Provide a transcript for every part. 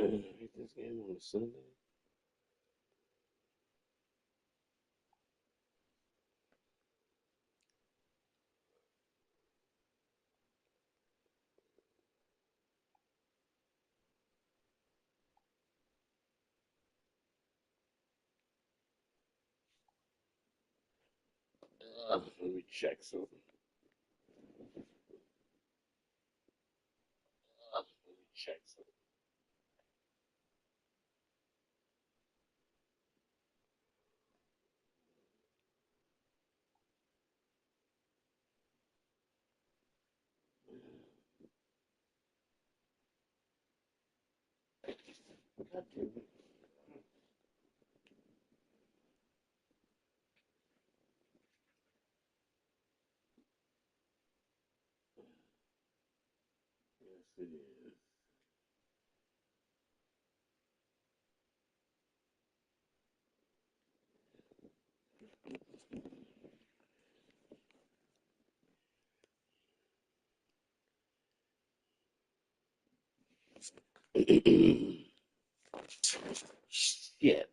Hit this game on a Sunday. Let me check something. Let me check something. God damn it. Yes, it is. Shit.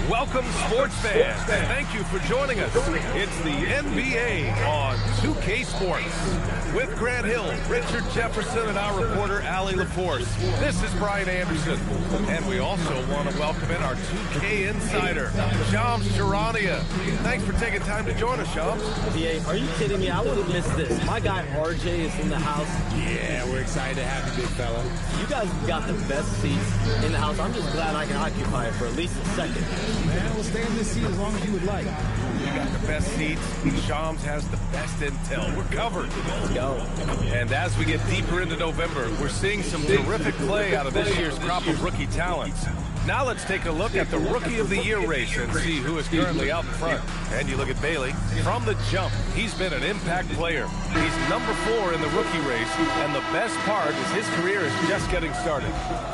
Welcome, sports fans, and thank you for joining us. It's the NBA on 2K Sports. With Grant Hill, Richard Jefferson, and our reporter, Allie LaForce. This is Brian Anderson. And we also want to welcome in our 2K insider, Shams Charania. Thanks for taking time to join us, Shams. BA, are you kidding me? I would have missed this. My guy RJ is in the house. Yeah, we're excited to have you, big fella. You guys got the best seats in the house. I'm just glad I can occupy it for at least a second. Man, we'll stay in this seat as long as you would like. We got the best seats. Shams has the best intel. We're covered. Let's go. And as we get deeper into November, we're seeing some terrific play out of this year's crop of rookie talents. Now let's take a look at the Rookie of the Year race and see who is currently out in front. And you look at Bailey. From the jump, he's been an impact player. He's number 4 in the rookie race, and the best part is his career is just getting started.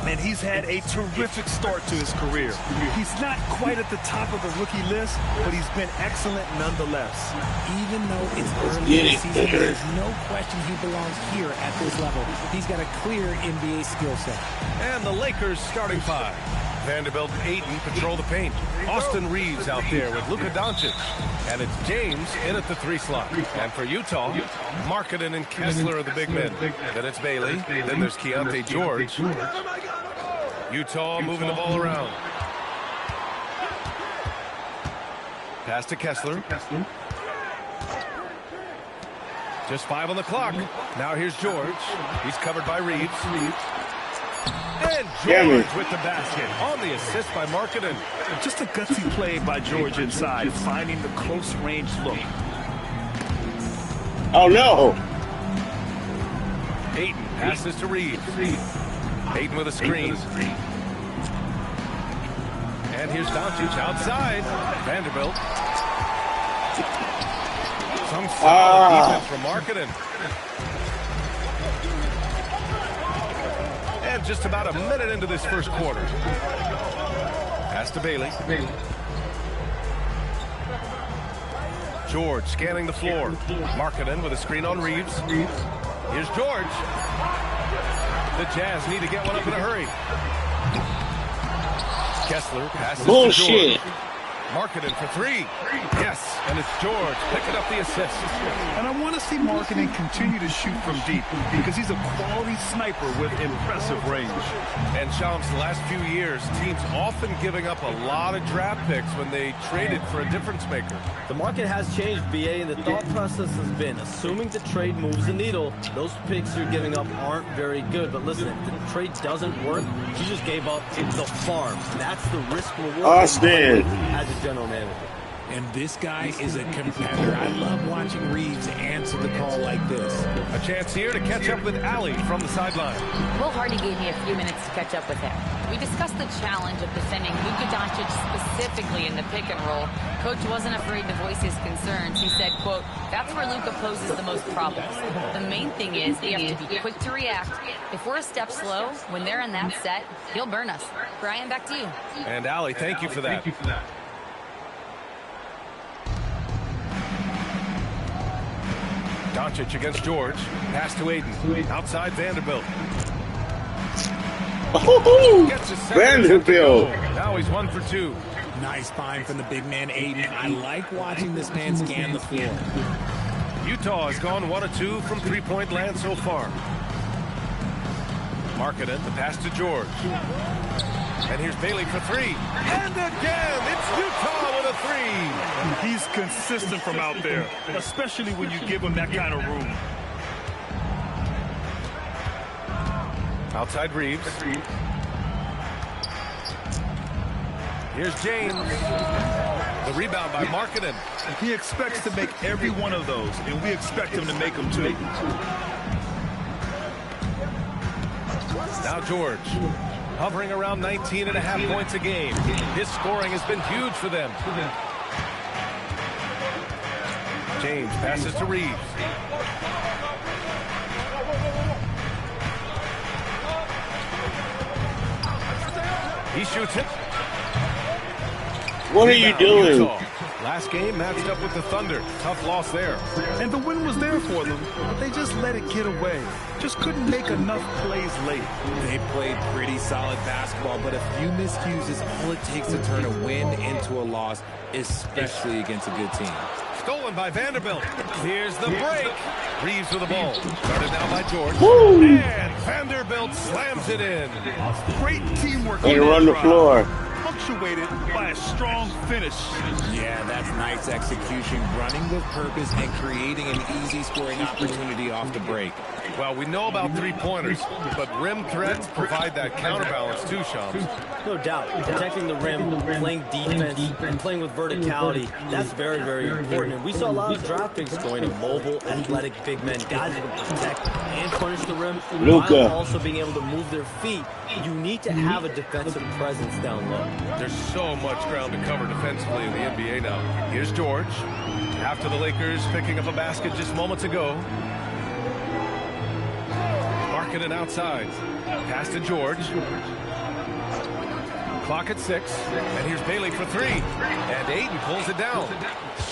And he's had a terrific start to his career. He's not quite at the top of the rookie list, but he's been excellent nonetheless. Even though it's early in the season, there's no question he belongs here at this level. He's got a clear NBA skill set. And the Lakers starting 5. Vanderbilt and Ayton patrol the paint. Austin Reeves out there with Luka Doncic. And it's James in at the 3 slot. And for Utah, Markkanen and Kessler are the big men. Then it's Bailey. Then there's Keontae George. Utah moving the ball around. Pass to Kessler. Just 5 on the clock. Now here's George. He's covered by Reeves. And George with the basket on the assist by Markkanen. Just a gutsy play by George inside, finding the close range look. Oh no! Ayton passes to Reeves. Ayton with a screen. And here's Doncic outside. Vanderbilt. Some solid defense from Markkanen. And just about a minute into this first quarter. Pass to Bailey. George scanning the floor. Markkanen with a screen on Reeves. Here's George. The Jazz need to get one up in a hurry. Kessler passes to George. Markkanen for three. Yes, and it's George picking up the assist. And I want to see Markkanen continue to shoot from deep because he's a quality sniper with impressive range. And Shams, the last few years, teams often giving up a lot of draft picks when they traded for a difference maker. The market has changed, BA, and the thought process has been, assuming the trade moves the needle, those picks you're giving up aren't very good. But listen, if the trade doesn't work, you just gave up the farm. And that's the risk-reward as a general manager. And this guy is a competitor. I love watching Reeves answer the call like this. A chance here to catch up with Allie from the sideline. Will Hardy gave me a few minutes to catch up with him. We discussed the challenge of defending Luka Doncic specifically in the pick and roll. Coach wasn't afraid to voice his concerns. He said, quote, that's where Luka poses the most problems. The main thing is they have to be quick to react. If we're a step slow, when they're in that set, he'll burn us. Brian, back to you. And Allie, thank you for that. Doncic against George. Pass to Ayton. Outside Vanderbilt. Vanderbilt. Now he's 1 for 2. Nice find from the big man, Ayton. I like watching this man scan the floor. Utah has gone 1 of 2 from three-point land so far. Markkanen, the pass to George. And here's Bailey for three. And again, it's Utah with a three. He's consistent from out there, especially when you give him that kind of room. Outside Reeves. Here's James. The rebound by Markkanen. He expects to make every one of those, and we expect him to make them too. Now George. Hovering around 19.5 points a game. His scoring has been huge for them. James passes to Reeves. He shoots it. What are you doing? Utah. Last game matched up with the Thunder. Tough loss there. And the win was there for them, but they just let it get away. Just couldn't make enough plays late. They played pretty solid basketball, but a few miscues is all it takes to turn a win into a loss, especially against a good team. Stolen by Vanderbilt. Here's the break. Reeves with the ball. Started now by George. Woo! And Vanderbilt slams it in. Great teamwork. And run the floor. Punctuated by a strong finish. Yeah, that's nice execution, running with purpose and creating an easy scoring opportunity off the break. Well, we know about three-pointers, but rim threats provide that counterbalance too, Shams. No doubt. Protecting the rim, playing defense, and playing with verticality, that's very, very important. And we saw a lot of draft picks going to mobile, athletic big men, guys who can protect and punish the rim, while also being able to move their feet. You need to have a defensive presence down low. There's so much ground to cover defensively in the NBA now. Here's George. After the Lakers picking up a basket just moments ago. Markkanen outside. Pass to George. Clock at 6. And here's Bailey for three. And Ayton pulls it down.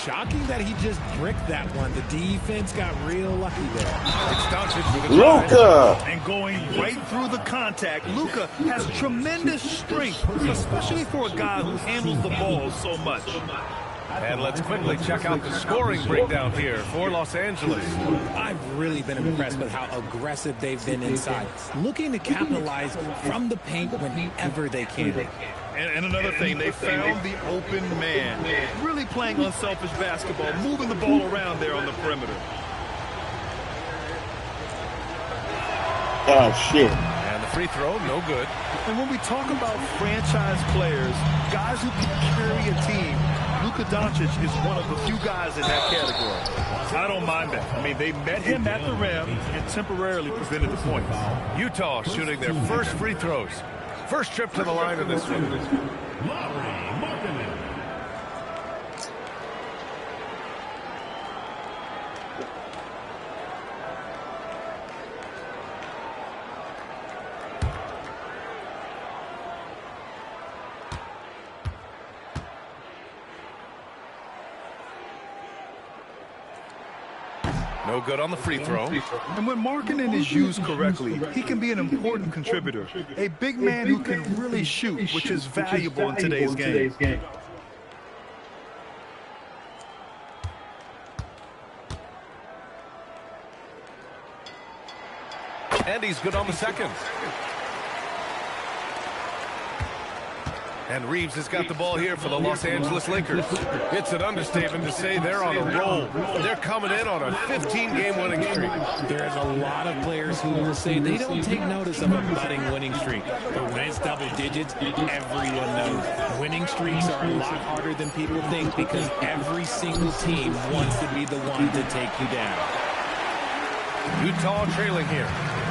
Shocking that he just bricked that one. The defense got real lucky there. It's Doncic with a drive. Luka! And going right through the contact, Luka has tremendous strength, especially for a guy who handles the ball so much. And let's quickly check out the scoring breakdown here for Los Angeles. I've really been impressed with how aggressive they've been inside, looking to capitalize from the paint whenever they can. And another thing, they found the open man. Really playing unselfish basketball, moving the ball around there on the perimeter. Oh, shit. And the free throw, no good. And when we talk about franchise players, guys who can carry a team, Luka Luka Doncic is one of the few guys in that category. I don't mind that. I mean, they met him at the rim and temporarily prevented the points. Utah shooting their first free throws. First trip to the line of this one. No good on the free throw. And when Markkanen is used correctly, he can be an important contributor. A big man who can really shoot, which is valuable in today's game. And he's good on the second. And Reeves has got the ball here for the Los Angeles Lakers. It's an understatement to say they're on a roll. They're coming in on a 15-game winning streak. There's a lot of players who will say they don't take notice of a budding winning streak. But when it's double digits, everyone knows. Winning streaks are a lot harder than people think because every single team wants to be the one to take you down. Utah trailing here.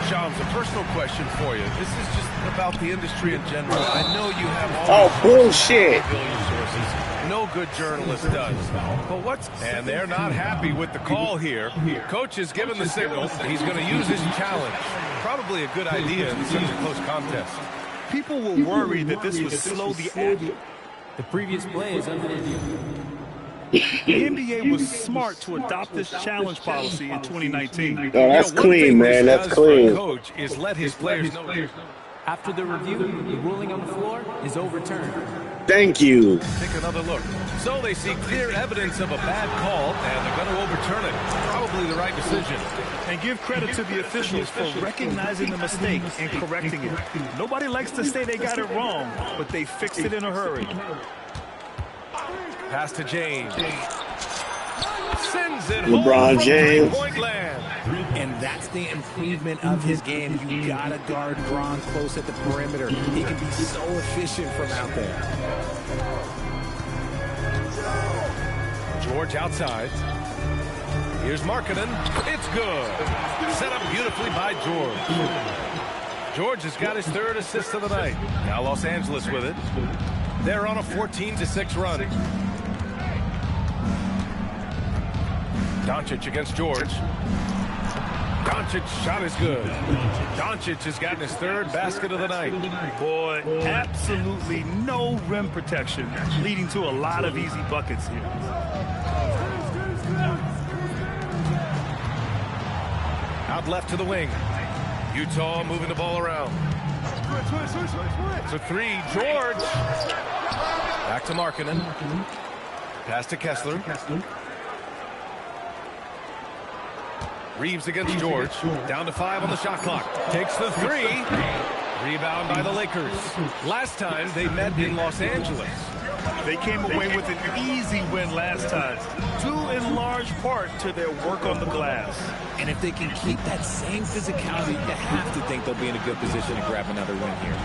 Shams, a personal question for you. This is just about the industry in general. I know you have all bullshit. Sources. No good journalist does. But what's... And they're not happy with the call here. Coach has given the signal. He's going to use his challenge. Probably a good idea in such a close contest. People will worry that this would slow the action. The previous play is under review. The NBA was smart to adopt this challenge policy in 2019. Oh, that's clean, man. That's clean. Coach is let his players know. After the review, the ruling on the floor is overturned. Thank you. Take another look. So they see clear evidence of a bad call, and they're going to overturn it. Probably the right decision. And give credit to the officials for recognizing the mistake and correcting it. Nobody likes to say they got it wrong, but they fixed it in a hurry. Pass to James. Sends it LeBron James. Point land. And that's the improvement of his game. You gotta guard Bron close at the perimeter. He can be so efficient from out there. George outside. Here's Markkanen. It's good. Set up beautifully by George. George has got his third assist of the night. Now Los Angeles with it. They're on a 14-6 run. Doncic against George. Doncic shot is good. Doncic has gotten his third basket of the night. Boy, absolutely no rim protection, leading to a lot of easy buckets here. Out left to the wing. Utah moving the ball around. For three, George. Back to Markkanen. Pass to Kessler. Reeves against George. Down to 5 on the shot clock. Takes the three. Rebound by the Lakers. Last time they met in Los Angeles. They came away with an easy win last time, due in large part to their work on the glass. And if they can keep that same physicality, you have to think they'll be in a good position to grab another win here.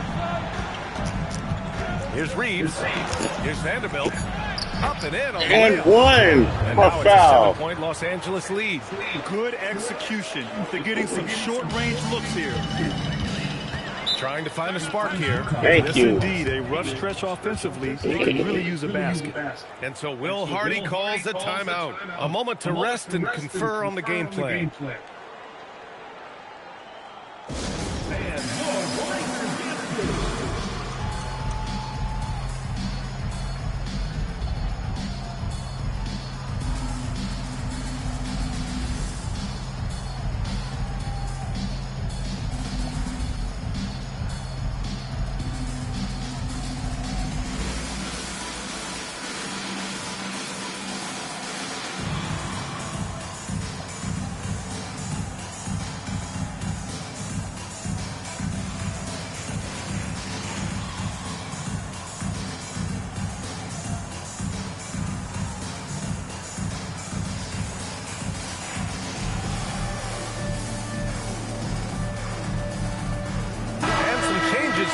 Here's Reeves. Here's Vanderbilt. Up and in on the And layup. one And for now it's a foul. 7-point Los Angeles lead. Good execution. They're getting some short-range looks here. Trying to find a spark here. Thank Yes, you. indeed. A rough stretch offensively. They can really use a basket. And so Will Hardy calls a timeout. A moment to rest and confer on the game plan.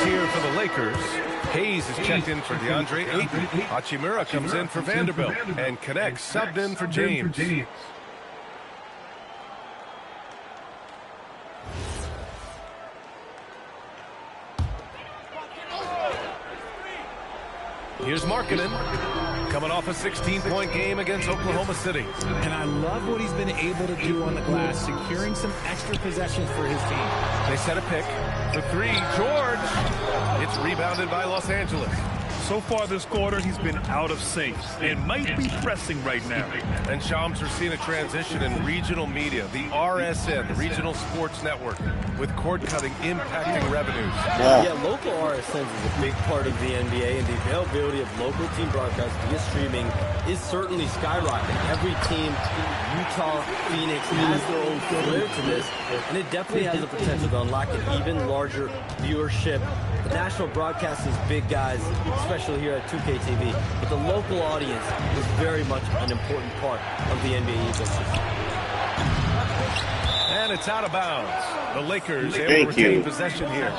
Here for the Lakers. Hayes is checked in for DeAndre Ayton. Hachimura comes in for Vanderbilt. And Connect subbed in for James. Here's Markkanen, coming off a 16-point game against Oklahoma City. And I love what he's been able to do on the glass, securing some extra possessions for his team. They set a pick. The three, George. It's rebounded by Los Angeles. So far this quarter, he's been out of sync and might be pressing right now. And Shams, we're seeing a transition in regional media, the RSN, the Regional Sports Network, with cord cutting impacting revenues. Yeah, local RSNs is a big part of the NBA, and the availability of local team broadcasts via streaming is certainly skyrocketing. Every team, Utah, Phoenix, has their own flair to this, and it definitely has the potential to unlock an even larger viewership. The national broadcast is big, guys, especially here at 2K TV, but the local audience is very much an important part of the NBA ecosystem. And it's out of bounds. The Lakers able to retain possession here.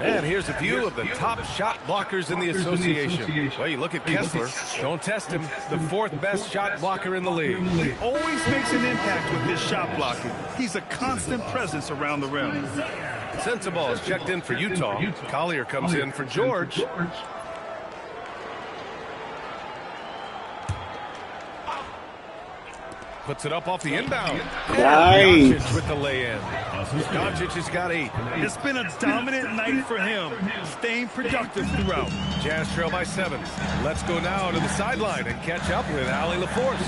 And here's a view of the top shot blockers in the association. Well, you look at Kessler. Don't test him. The fourth best shot blocker in the league. Always makes an impact with his shot blocking. He's a constant presence around the rim. Sensabaugh is checked in for Utah. Collier comes in for George. Puts it up off the inbound. Nice. Doncic with the lay-in. Doncic has got 8. It's been a dominant night for him, staying productive throughout. Jazz trail by 7. Let's go now to the sideline and catch up with Allie LaForce.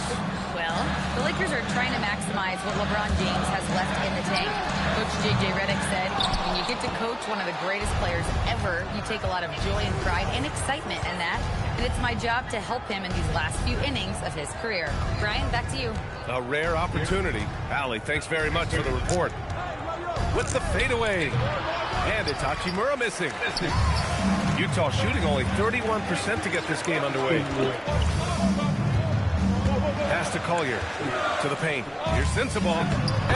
Well, the Lakers are trying to maximize what LeBron James has left in the tank. Coach J.J. Redick said, when you get to coach one of the greatest players ever, you take a lot of joy and pride and excitement in that. And it's my job to help him in these last few innings of his career. Brian, back to you. A rare opportunity. Allie, thanks very much for the report. With the fadeaway. And it's Hachimura missing. Utah shooting only 31% to get this game underway. Pass to Collier. To the paint. Here's Sensabaugh.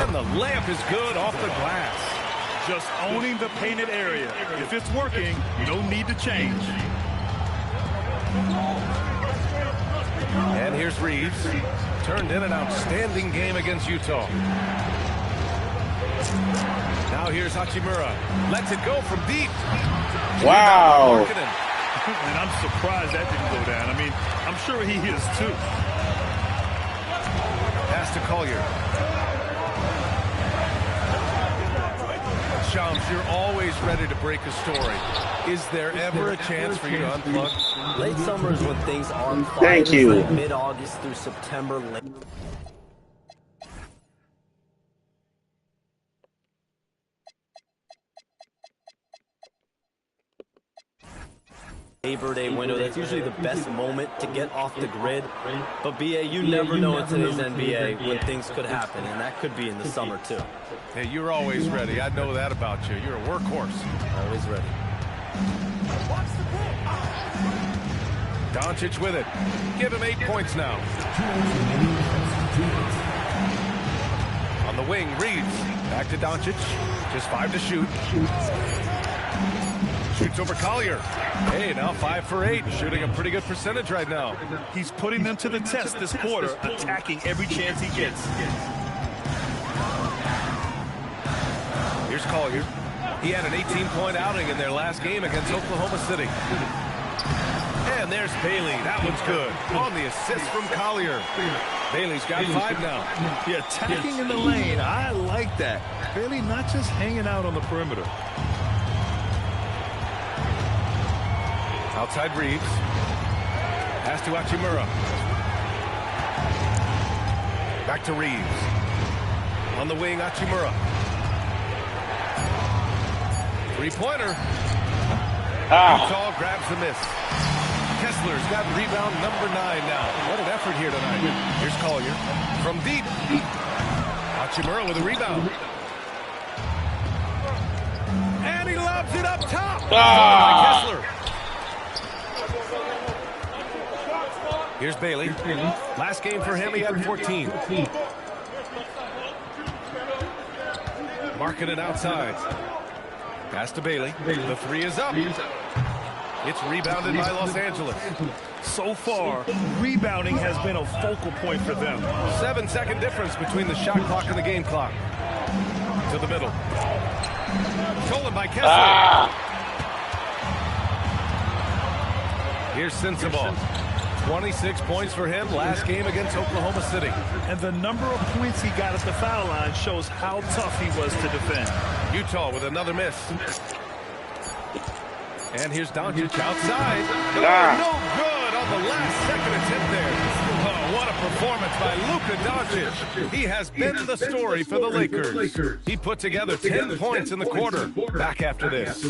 And the layup is good off the glass. Just owning the painted area. If it's working, no need to change. And here's Reeves. Turned in an outstanding game against Utah. Now here's Hachimura. Lets it go from deep. Wow. And I'm surprised that didn't go down. I mean, I'm sure he is too. Pass to Collier. Shams, you're always ready to break a story. Is there ever a chance for you to unplug? Late summer is when things are on fire. Thank you. Like mid-August through September. Labor Day window, that's usually the best moment to get off the grid. But BA, you never know in today's NBA when things could happen, and that could be in the summer too. Hey, you're always ready. I know that about you. You're a workhorse. Always ready. Doncic with it. Give him 8 points now. On the wing, Reeves. Back to Doncic. Just 5 to shoot. Shoots over Collier. Hey, now 5 for 8. Shooting a pretty good percentage right now. He's putting them to the test this quarter, attacking every chance he gets. Here's Collier. He had an 18-point outing in their last game against Oklahoma City. And there's Bailey. That one's good. On the assist from Collier. Bailey's got 5 now. Yeah, attacking in the lane. I like that. Bailey not just hanging out on the perimeter. Outside Reeves. Pass to Hachimura. Back to Reeves. On the wing, Hachimura. Three-pointer. Utah grabs the miss. Kessler's got rebound number 9 now. What an effort here tonight. Here's Collier. From deep. Hachimura with a rebound. And he lobs it up top. By Kessler. Here's Bailey. Last game for him, he had 14. Markkanen outside. Pass to Bailey. The 3 is up. It's rebounded by Los Angeles. So far, rebounding has been a focal point for them. 7-second difference between the shot clock and the game clock. To the middle. Stolen by Kessler. Here's Sensabaugh. 26 points for him last game against Oklahoma City. And the number of points he got at the foul line shows how tough he was to defend. Utah with another miss. And here's Doncic outside. No good on the last second attempt there. Oh, what a performance by Luka Doncic. He has been the story for the Lakers. He put together 10 points in the quarter. Back after this.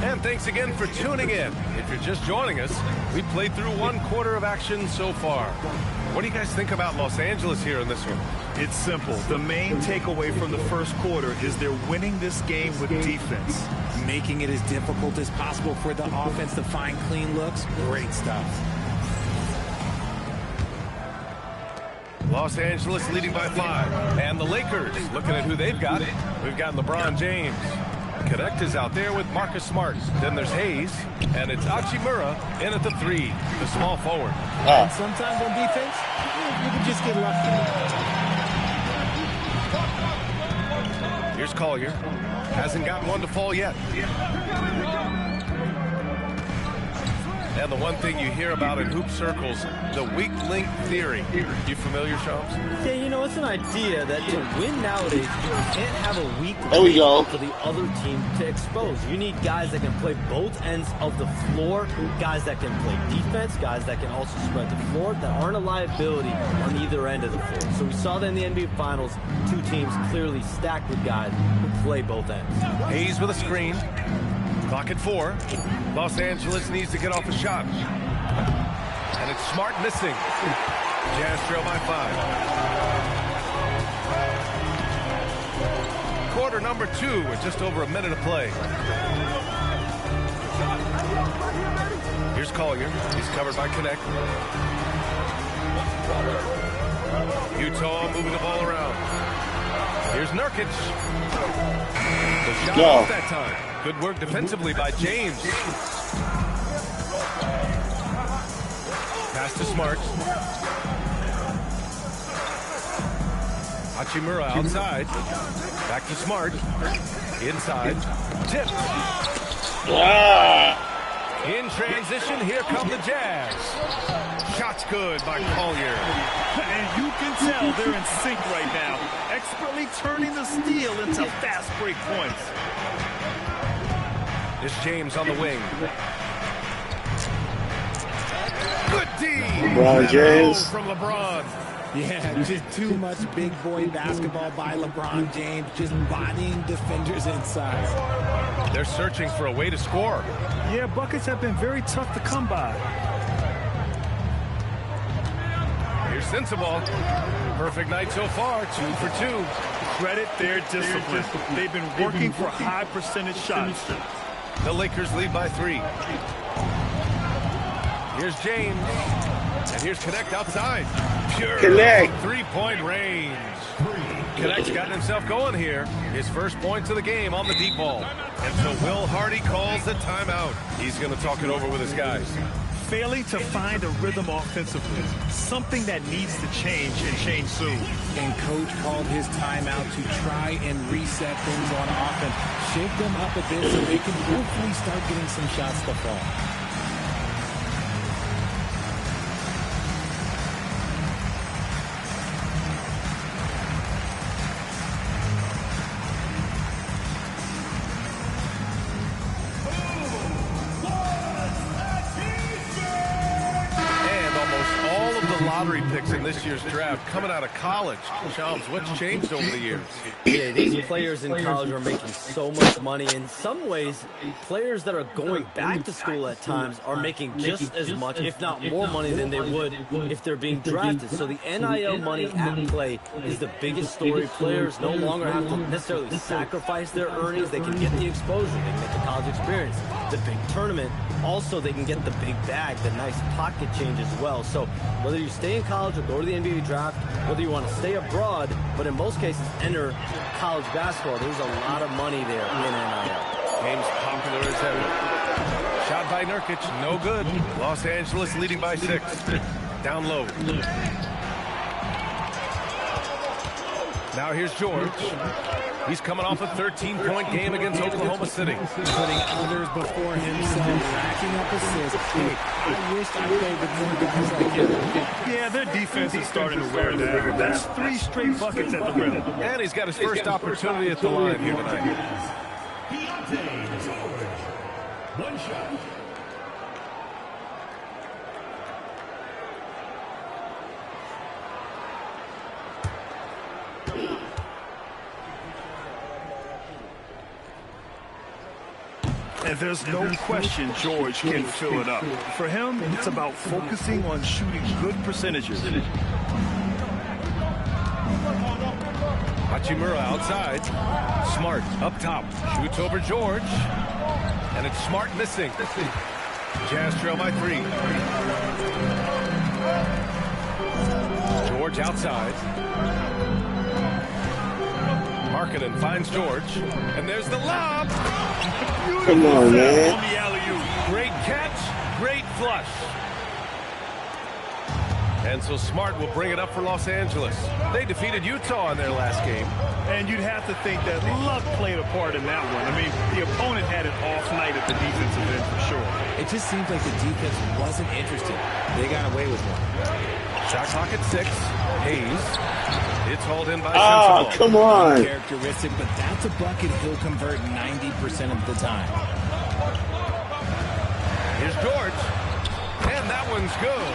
And thanks again for tuning in. If you're just joining us, we played through one quarter of action so far. What do you guys think about Los Angeles here in this one? It's simple. The main takeaway from the first quarter is they're winning this game with defense. Making it as difficult as possible for the offense to find clean looks. Great stuff. Los Angeles leading by 5. And the Lakers looking at who they've got. We've got LeBron James. Connect is out there with Marcus Smart. Then there's Hayes. And it's Hachimura in at the 3, the small forward. And sometimes on defense, you can just get lucky. Here's Collier. Hasn't gotten one to fall yet. And the one thing you hear about in hoop circles, the weak link theory. You familiar, Shams? Yeah, you know, it's an idea that to win nowadays, you can't have a weak we go. link for the other team to expose. You need guys that can play both ends of the floor, guys that can play defense, guys that can also spread the floor, that aren't a liability on either end of the floor. So we saw that in the NBA Finals, two teams clearly stacked with guys who play both ends. Hayes with a screen. Clock at 4. Los Angeles needs to get off a shot. And it's Smart missing. Jazz trail by 5. Quarter number 2 with just over a minute to play. Here's Collier. He's covered by Connect. Utah moving the ball around. Here's Nurkic. The shot off that time. Good work defensively by James. Pass to Smart. Hachimura outside. Back to Smart. Inside. Tip. In transition, here come the Jazz. Shot's good by Collier. And you can tell they're in sync right now, expertly turning the steal into fast break points. There's James on the wing. Good D. LeBron James. From LeBron. Yeah, just too much big boy basketball by LeBron James, just bodying defenders inside. They're searching for a way to score. Yeah, buckets have been very tough to come by. Here's Sensabaugh. Perfect night so far, 2 for 2. Credit their discipline. They've been working for high percentage shots. The Lakers lead by 3. Here's James. And here's Connect outside. Pure Connect. 3-point range. Connect's gotten himself going here. His first points of the game on the deep ball. And so Will Hardy calls the timeout. He's going to talk it over with his guys. failing to find a rhythm offensively. Something that needs to change and change soon. And Coach called his timeout to try and reset things on offense. Shake them up a bit so they can hopefully start getting some shots to fall. Lottery picks in this year's draft coming out of college. Shams, what's changed over the years? Yeah, these players in college are making so much money. In some ways, players that are going back to school at times are making just as much, if not more money than they would if they're being drafted. So the NIL money at play is the biggest story. Players no longer have to necessarily sacrifice their earnings. They can get the exposure. They can get the college experience, the big tournament. Also, they can get the big bag, the nice pocket change as well. So whether you stay in college or go to the NBA draft, whether you want to stay abroad, but in most cases enter college basketball, there's a lot of money there in NIL. Game's popular as ever. Shot by Nurkic, no good. Los Angeles leading by 6. Down low. Now here's George. He's coming off a 13-point game against Oklahoma City. Putting others before himself, racking up assists. Hey, I wish I played with more guys like him. Yeah, their defense is starting to wear down. That's 3 straight buckets at the rim. And he's got his first opportunity at the line here tonight. One shot. And there's no question George can fill it up. For him, it's about focusing on shooting good percentages. Hachimura outside. Smart up top. Shoots over George. And it's Smart missing. Jazz trail by 3. George outside. Markkanen finds George. And there's the lob. Come on, man. On the alley-oop. Great catch. Great flush. And so Smart will bring it up for Los Angeles. They defeated Utah in their last game. And you'd have to think that luck played a part in that one. I mean, the opponent had an off night at the defensive end for sure. It just seems like the defense wasn't interested. They got away with one. Shot clock at 6. Hayes. It's hauled in by Oh, Sensabaugh. come on. Characteristic, but that's a bucket he'll convert 90% of the time. Here's George. And that one's good.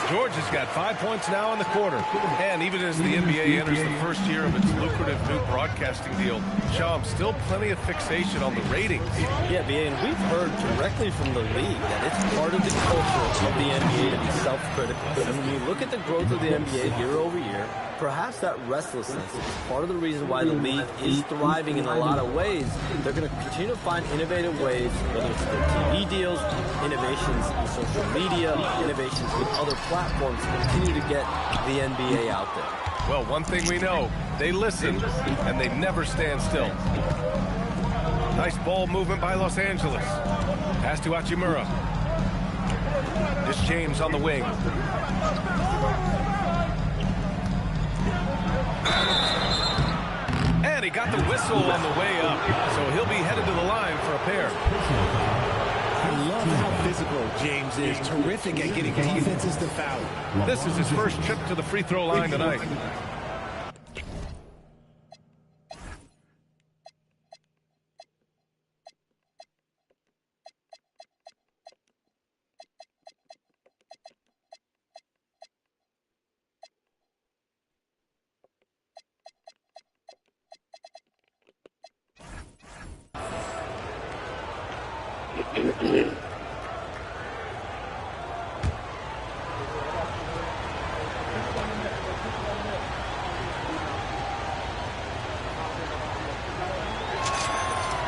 George has got 5 points now in the quarter. And even as the NBA enters the first year of its lucrative new broadcasting deal, Shams, still plenty of fixation on the ratings. Yeah, and we've heard directly from the league that it's part of the culture of the NBA to be self-critical. And when you look at the growth of the NBA year over year, perhaps that restlessness is part of the reason why the league is thriving in a lot of ways. They're going to continue to find innovative ways, whether it's their TV deals, innovations in social media, innovations with other platforms to continue to get the NBA out there. Well, one thing we know, they listen and they never stand still. Nice ball movement by Los Angeles. Pass to Hachimura. This James on the wing. And he got the whistle on the way up, so he'll be headed to the line for a pair. I love how physical James is. Terrific at getting defenses to foul. This is his first trip to the free throw line tonight.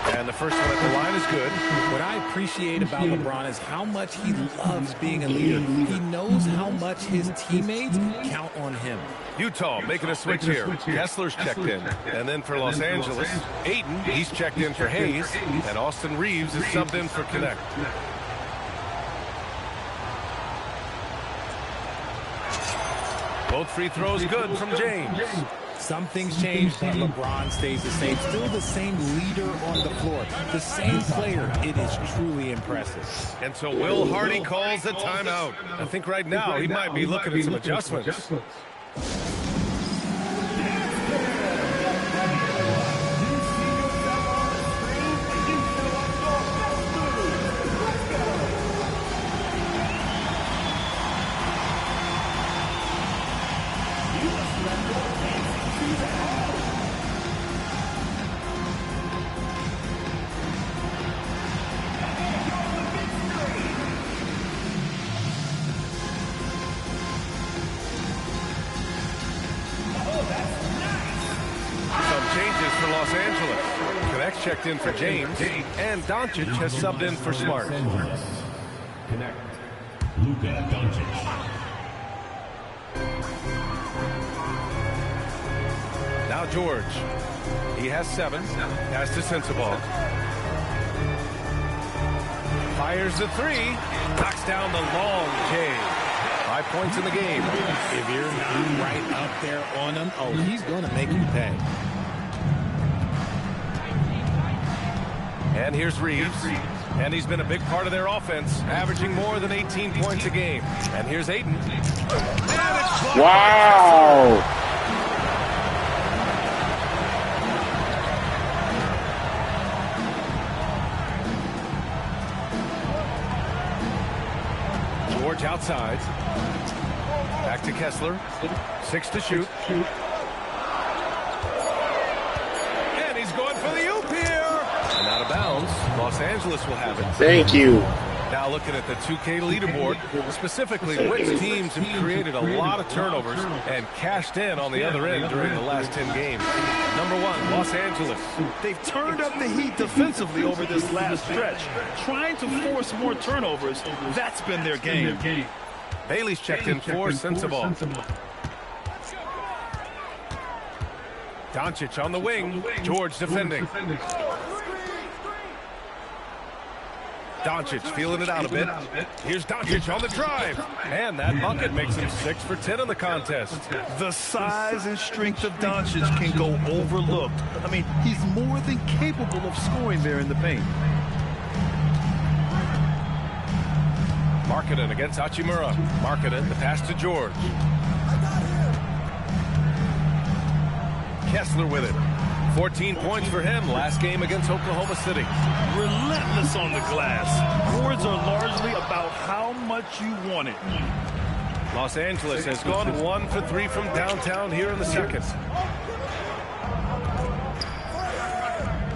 And the first one at the line is good. What I appreciate about LeBron is how much he loves being a leader. He knows how much his teammates count on him. Utah making a switch here. Kessler's checked in. And then for Los Angeles, Ayton, he's checked in for Hayes. And Austin Reeves is subbed in for Connect. Both free throws good from James. Some things change, but LeBron stays the same. Still the same leader on the floor. The same player. It is truly impressive. And so Will Hardy calls a timeout. I think right now he might be looking at some adjustments. Checked in for James, and Doncic has subbed in for Smart. Connect. Luka Doncic. Now George. He has 7. Pass to Sensabaugh. Fires the 3. Knocks down the long J. 5 points in the game. If you're not right up there on him, oh, he's going to make you pay. And here's Reeves. And he's been a big part of their offense, averaging more than 18 points a game. And here's Ayton. Wow. George outside. Back to Kessler. 6 to shoot. And he's going for the oop here. And out of bounds. Los Angeles will have it. Thank you. Now looking at the 2K leaderboard, specifically which teams have created a lot of turnovers and cashed in on the other end during the last 10 games. Number 1, Los Angeles. They've turned up the heat defensively over this last stretch, trying to force more turnovers. That's been their game. Bailey's checked in for Sensabaugh. Doncic on the wing. George defending. Doncic feeling it out a bit. Here's Doncic on the drive. And that bucket makes him 6 for 10 in the contest. The size and strength of Doncic can go overlooked. I mean, he's more than capable of scoring there in the paint. Markkanen against Hachimura. Markkanen, the pass to George. Kessler with it. 14 points for him last game against Oklahoma City. Relentless on the glass. Boards are largely about how much you want it. Los Angeles has gone 1 for 3 from downtown here in the second.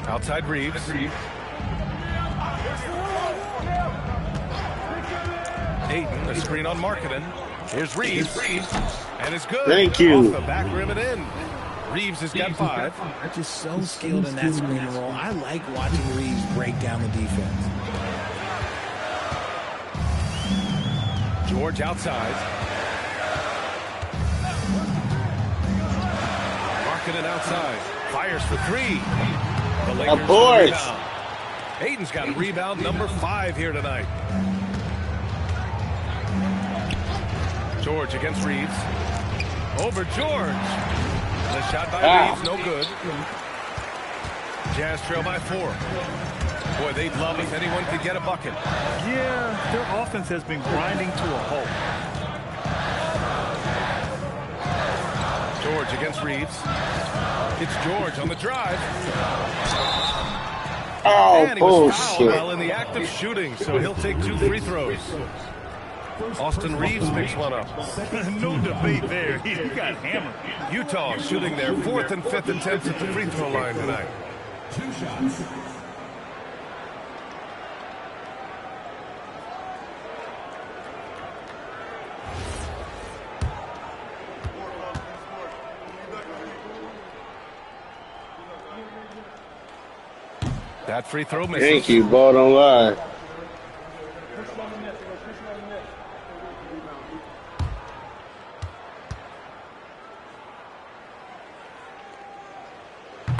Outside Reeves. Ayton, a screen on Markkanen. Here's Reeves. And it's good. Thank you. Off the back rim and in. Reeves has got 5. Just so skilled in that screen and roll. I like watching Reeves break down the defense. George outside. Markkanen outside. Fires for 3. The Lakers Abort. rebound. Ayton's got rebound number 5 here tonight. George against Reeves. Over George. The shot by Reeves, no good. Jazz trail by 4. Boy, they'd love if anyone could get a bucket. Yeah, their offense has been grinding to a halt. George against Reeves. It's George on the drive. Oh, And he was fouled bullshit. while in the act of shooting, so he'll take 2 free throws. Austin Reeves picks one up. No debate there. He got hammered. Utah shooting their 4th and 5th attempts at the free throw line tonight. 2 shots. That free throw misses. Thank you, ball don't lie.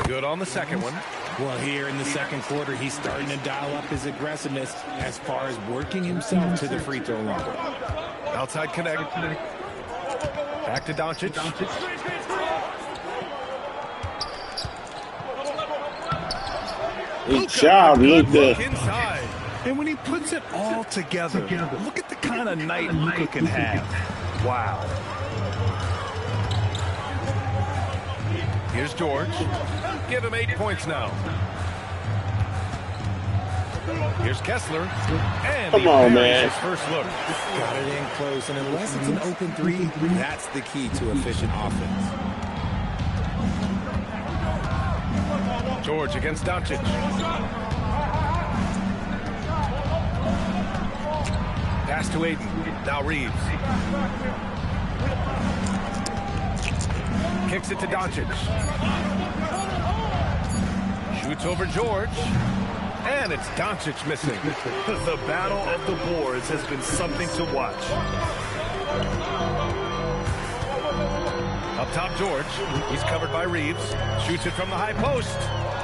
Good on the second one. Well, here in the second quarter, he's starting to dial up his aggressiveness as far as working himself to the free throw line. Outside connect. Back to Doncic. Good job, Luka. Look inside. And when he puts it all together, look at the kind of night Luka can have. Wow. Here's George. Give him 8 points now. Here's Kessler. And Come on, man. his first look. Got it in close, and unless it's an open three, that's the key to efficient offense. George against Doncic. Pass to Ayton. Now Reeves. Kicks it to Doncic. Shoots over George. And it's Doncic missing. The battle of the boards has been something to watch. Up top, George. He's covered by Reeves. Shoots it from the high post.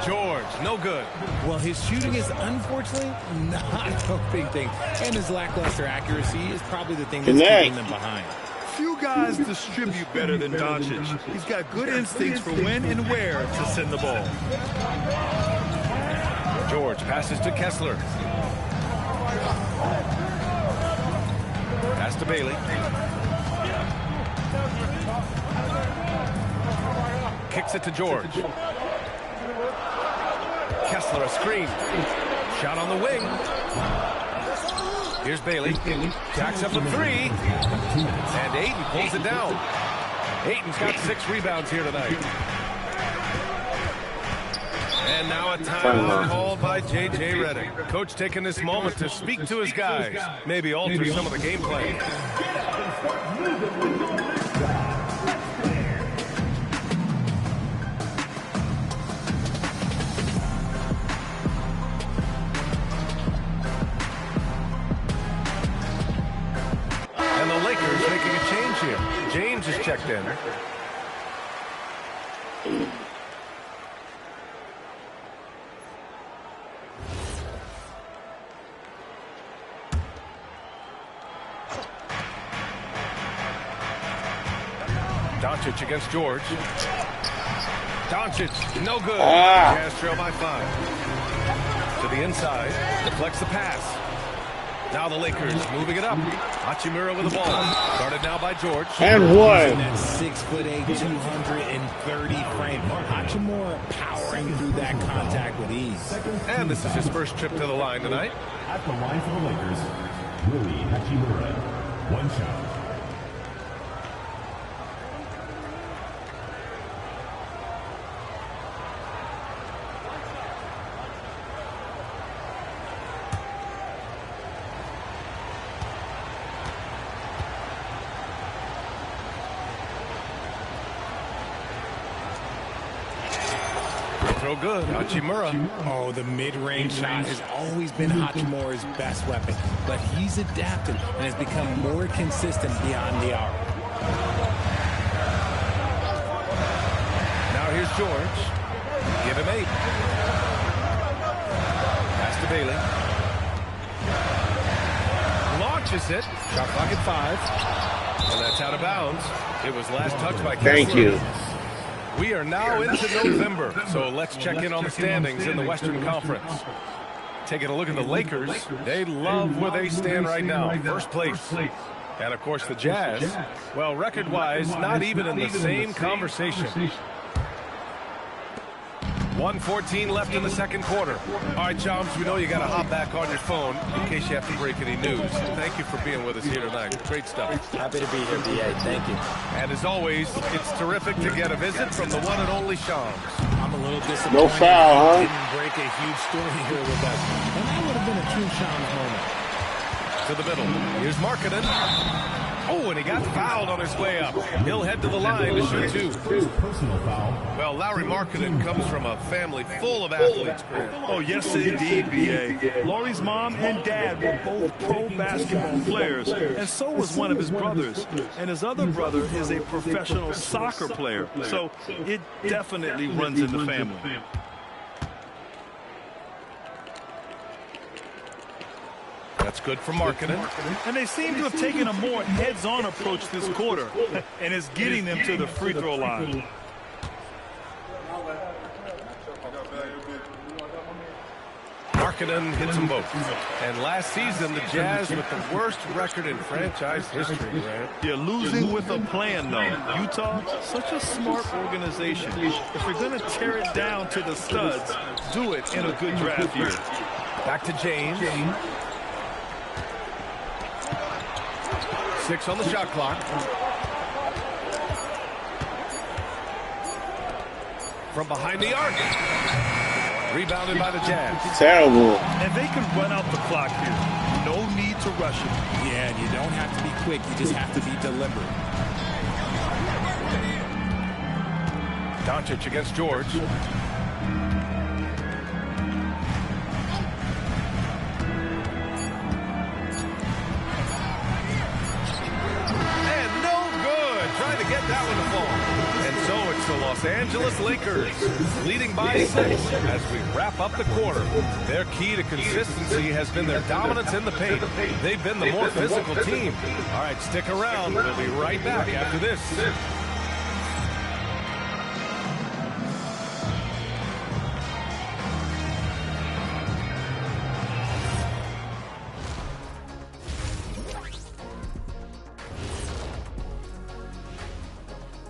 George, no good. Well, his shooting is unfortunately not a big thing. And his lackluster accuracy is probably the thing that's keeping them behind. Few guys distribute better than Doncic. He's got good instincts for when and where to send the ball. George passes to Kessler. Pass to Bailey. Kicks it to George. Kessler, a screen. Shot on the wing. Here's Bailey. Jacks up a three. And Ayton pulls it down. Ayton's got 6 rebounds here tonight. And now a timeout called by J.J. Redick. Coach taking this moment to speak to his guys. Maybe alter some of the game plan. And the Lakers making a change here. James is checked in. Doncic against George. Doncic, no good. Jazz trail by 5. To the inside, deflects the pass. Now the Lakers moving it up. Hachimura with the ball. Guarded now by George. And one. That 6'8", 230 frame. Hachimura powering through that contact with ease. And this is his first trip to the line tonight. At the line for the Lakers, Rui Hachimura. 1 shot. Throw good, Hachimura. Oh, the mid-range shot has always been Hachimura's best weapon, but he's adapted and has become more consistent beyond the arc. Now here's George. Give him 8. Pass to Bailey. Launches it. Shot clock at 5. And that's out of bounds. It was last touched by Kessler. Thank you. We are now into November, so let's check in on the standings in the Western Conference. Taking a look at the Lakers, they love where they stand right now, first place. And, of course, the Jazz, well, record-wise, not even in the same conversation. 1:14 left in the second quarter. All right, Chums, we know you got to hop back on your phone in case you have to break any news. Thank you for being with us here tonight. Great stuff. Happy to be here, B.A. Thank you. And as always, it's terrific to get a visit from the one and only Shams. I'm a little disappointed. No foul, huh? Didn't break a huge story here with us. And that would have been a true Shams moment. To the middle. Here's Markkanen. Oh, and he got fouled on his way up. He'll head to the line to shoot 2. Personal foul. Well, Larry Markkanen comes from a family full of athletes. Oh, yes, indeed, B.A. Laurie's mom and dad were both pro basketball players, and so was one of his brothers. And his other brother is a professional soccer player, so it definitely runs in the family. That's good for Markkanen. And they seem to have taken a more heads-on approach this quarter, and it's getting them to the free throw line. Markkanen hits them both. And last season, the Jazz with the worst record in franchise history, right? You're losing with a plan, though. Utah, such a smart organization. If you're going to tear it down to the studs, do it in a good draft year. Back to James. 6 on the shot clock. From behind the arc. Rebounded by the Jazz. Terrible. And they can run out the clock here. No need to rush it. Yeah, and you don't have to be quick. You just have to be deliberate. Doncic against George. And no good. Trying to get that one to fall. And so it's the Los Angeles Lakers leading by 6 as we wrap up the quarter. Their key to consistency has been their dominance in the paint. They've been the more physical team. All right, stick around. We'll be right back after this.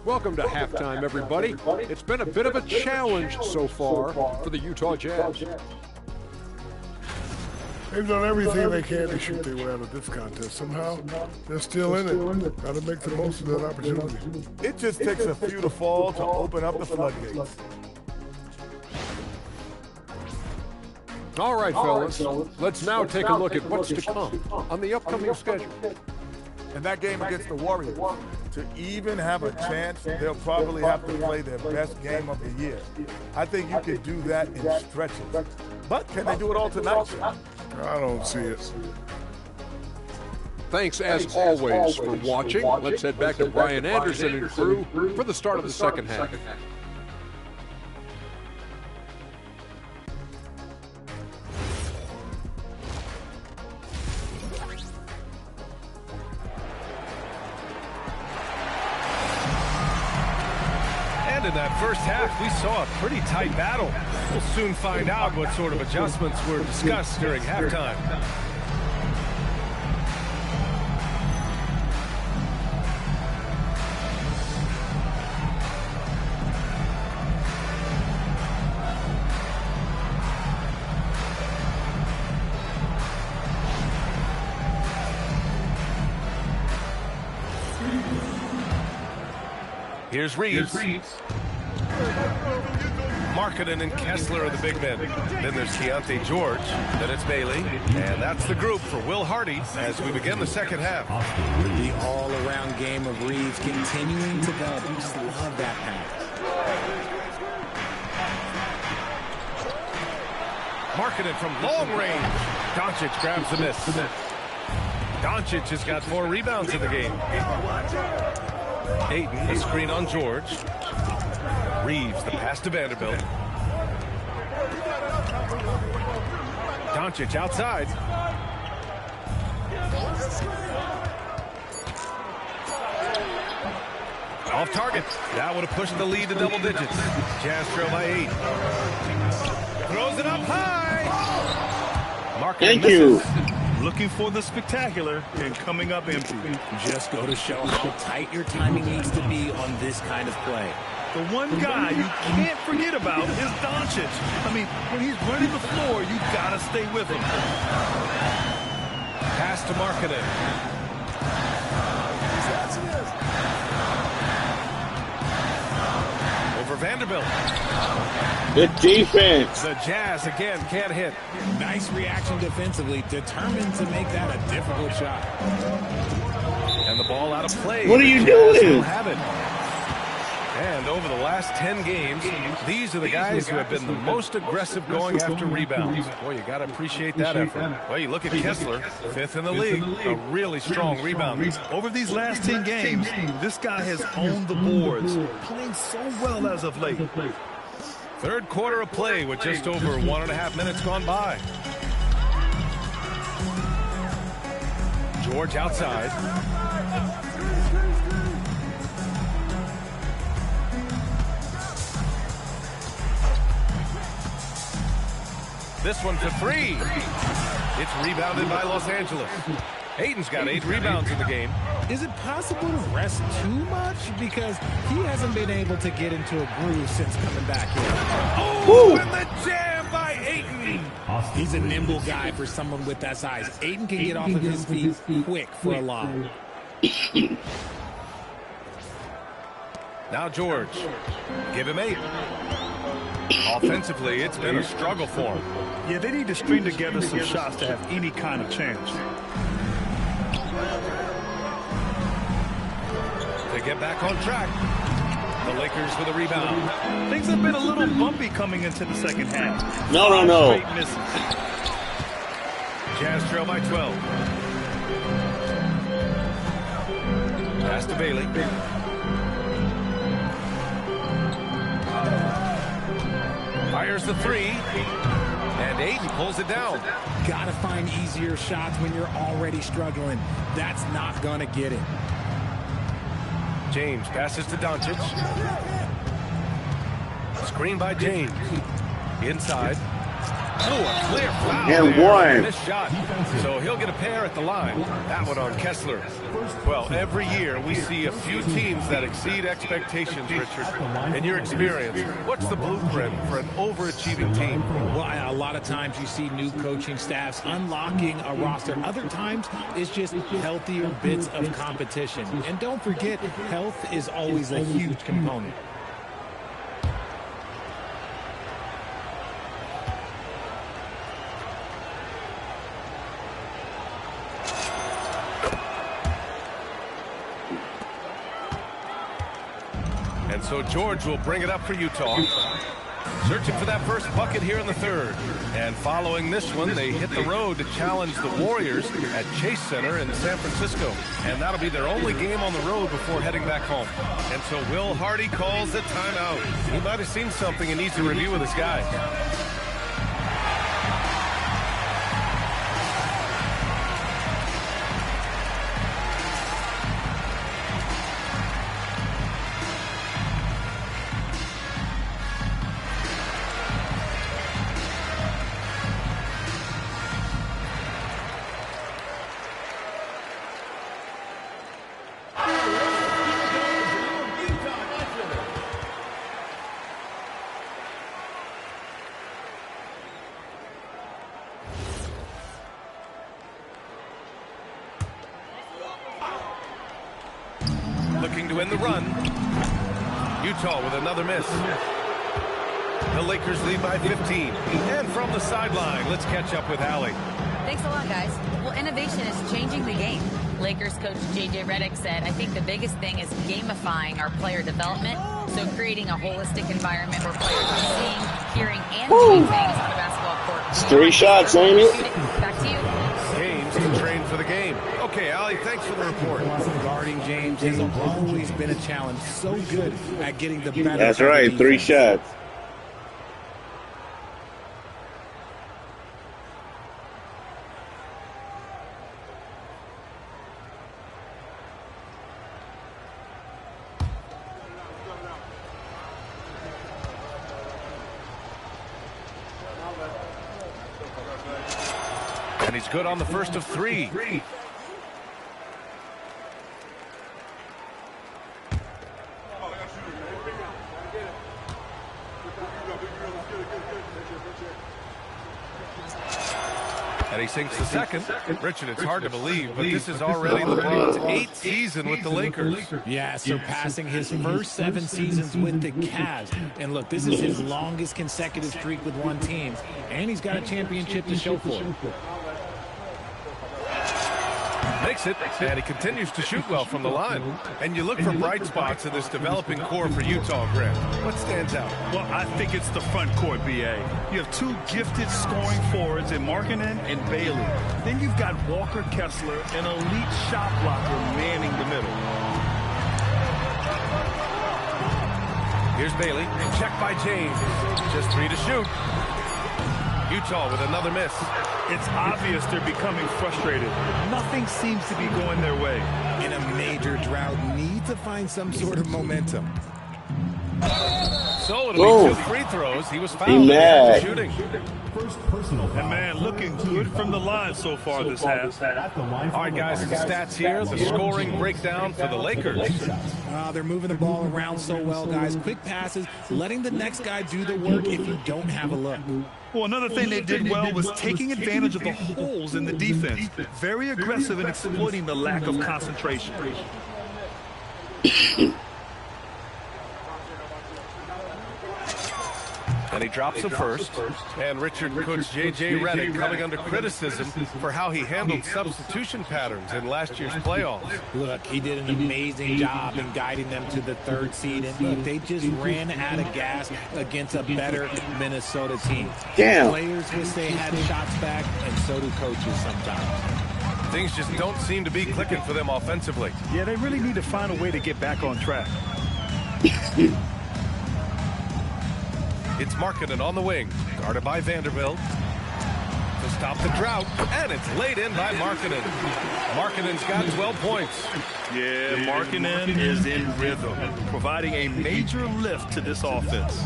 Welcome to halftime, everybody. It's been a bit of a challenge so far for the Utah Jazz. They've done everything they can to shoot their way out of this contest. Somehow, they're still in it. Got to make the most of that opportunity. It just takes a few to fall to open up the floodgates. All right, fellas. Let's now take a look at what's to come on the upcoming schedule. And that game against the Warriors, to even have a chance, they'll probably have to play their best game of the year. I think you could do that in stretches. But can they do it all tonight? I don't see it. Thanks, as always, for watching. Let's head back to Brian Anderson and crew for the start of the second half. In that first half, we saw a pretty tight battle. We'll soon find out what sort of adjustments were discussed during halftime. Here's Reeves. Markkanen and Kessler are the big men. Then there's Keontae George. Then it's Bailey. And that's the group for Will Hardy as we begin the second half. The all-around game of Reeves continuing to develop. You just love that pass. Markkanen from long range. Doncic grabs the miss. Doncic has got 4 rebounds in the game. Ayton, the screen on George. Reeves, the pass to Vanderbilt. Doncic outside. Off target. That would have pushed the lead to double digits. Jazz trail by 8. Throws it up high. Thank you. Looking for the spectacular and coming up empty. Just go to show how tight your timing needs to be on this kind of play. The one guy you can't forget about is Doncic. I mean, when he's running the floor, you gotta stay with him. Pass to Markkanen. Over Vanderbilt. Good defense. The Jazz again can't hit. Nice reaction defensively, determined to make that a difficult shot. And the ball out of play. What are you doing? Have it. And over the last 10 games, these are the guys who have been the most aggressive going after rebounds. Boy, you got to appreciate that effort. Well, you look at Kessler, 5th in the league, a really strong rebounder. Over these last 10 games, this guy has owned the boards, playing so well as of late. Third quarter of play with just over 1.5 minutes gone by. George outside. This one for three. It's rebounded by Los Angeles. Ayton's got 8 rebounds in the game. Is it possible to rest too much? Because he hasn't been able to get into a groove since coming back here. Oh, and the jam by Ayton. He's a nimble guy for someone with that size. Ayton can get off of his feet quick for a lob. Now George. Give him 8. Offensively, it's been a struggle for him. Yeah, they need to string together some shots to have any kind of chance. To get back on track. The Lakers with a rebound. Things have been a little bumpy coming into the second half. No. Straight misses. Jazz trail by 12. Pass to Bailey. Fires the 3. And Ayton pulls it down. Gotta find easier shots when you're already struggling. That's not gonna get it. James passes to Doncic. Screen by James. Inside. Oh, a clear foul. And there. one. This shot. So he'll get a pair at the line. That one on Kessler. Well, every year we see a few teams that exceed expectations, Richard. In your experience, what's the blueprint for an overachieving team? Well, a lot of times you see new coaching staffs unlocking a roster. Other times it's just healthier bits of competition. And don't forget, health is always a huge component. And so George will bring it up for Utah. Searching for that first bucket here in the third. And following this one, they hit the road to challenge the Warriors at Chase Center in San Francisco. And that'll be their only game on the road before heading back home. And so Will Hardy calls the timeout. He might have seen something and needs to review with his guys. Looking to win the run. Utah with another miss. The Lakers lead by 15. And from the sideline, let's catch up with Allie. Thanks a lot, guys. Well, innovation is changing the game. Lakers coach J.J. Redick said, I think the biggest thing is gamifying our player development. So creating a holistic environment where players are seeing, hearing, and doing things on a basketball court. It's 3 shots, ain't it? Back to you. James can train for the game. Okay, Allie, thanks for the report. Guarding James has always been a challenge. So good at getting the better. That's right, 3 shots. And he's good on the first of 3. And he sinks the second. Richard, it's hard to believe, but this is already LeBron's 8th season with the Lakers. Yeah, surpassing his first 7 seasons with the Cavs. And look, this is his longest consecutive streak with one team. And he's got a championship to show for it. Makes it, and he continues to shoot well from the line. And you look for bright spots in this developing core for Utah, Grant. What stands out? Well, I think it's the front court, B.A. You have 2 gifted scoring forwards in Markkanen and Bailey. Then you've got Walker Kessler, an elite shot blocker, manning the middle. Here's Bailey, checked by James. Just 3 to shoot. Utah with another miss. It's obvious they're becoming frustrated. Nothing seems to be going their way. In a major drought, need to find some sort of momentum. So it'll be 2 free throws. He was fouled in shooting. First personal foul. And man, looking good from the line so far this half. All right, guys, the stats here, the scoring breakdown for the Lakers. They're moving the ball around so well, guys. Quick passes, letting the next guy do the work if you don't have a look. Well, another thing they did well was taking advantage of the holes in the defense. Very aggressive in exploiting the lack of concentration. And he drops the first. And Richard coach J.J. Redick coming under criticism for how he handled substitution patterns in last year's playoffs. Look, he did an amazing job in guiding them to the 3rd seed. And look, they just ran out of gas against a better Minnesota team. Damn. Players wish they had shots back, and so do coaches sometimes. Things just don't seem to be clicking for them offensively. Yeah, they really need to find a way to get back on track. It's Markkanen on the wing, guarded by Vanderbilt. To stop the drought, and it's laid in by Markkanen. Markkanen's got 12 points. Yeah, Markkanen is in rhythm, providing a major lift to this offense.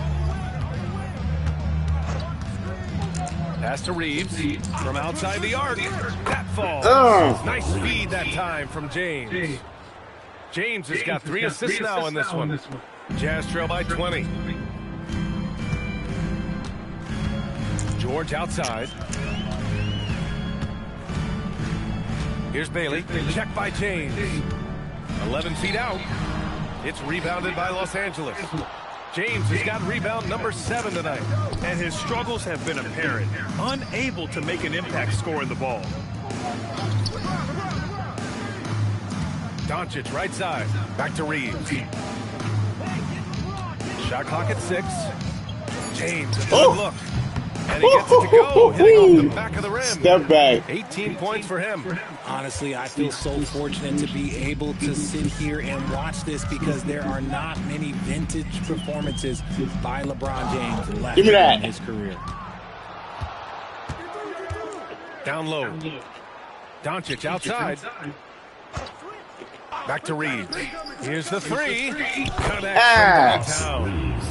Pass to Reeves from outside the arc. That falls. Nice speed that time from James. James has got 3 assists now in this one. Jazz trail by 20. George outside. Here's Bailey. Checked by James. 11 feet out. It's rebounded by Los Angeles. James has got rebound number 7 tonight. And his struggles have been apparent. Unable to make an impact scoring the ball. Doncic right side. Back to Reeves. Shot clock at 6. James, a good look. And he gets it to go, hitting off the back of the rim. Step back. 18 points for him. Honestly, I feel so fortunate to be able to sit here and watch this because there are not many vintage performances by LeBron James left in his career. Down low. Doncic outside. Back to Reeves. Here's the 3.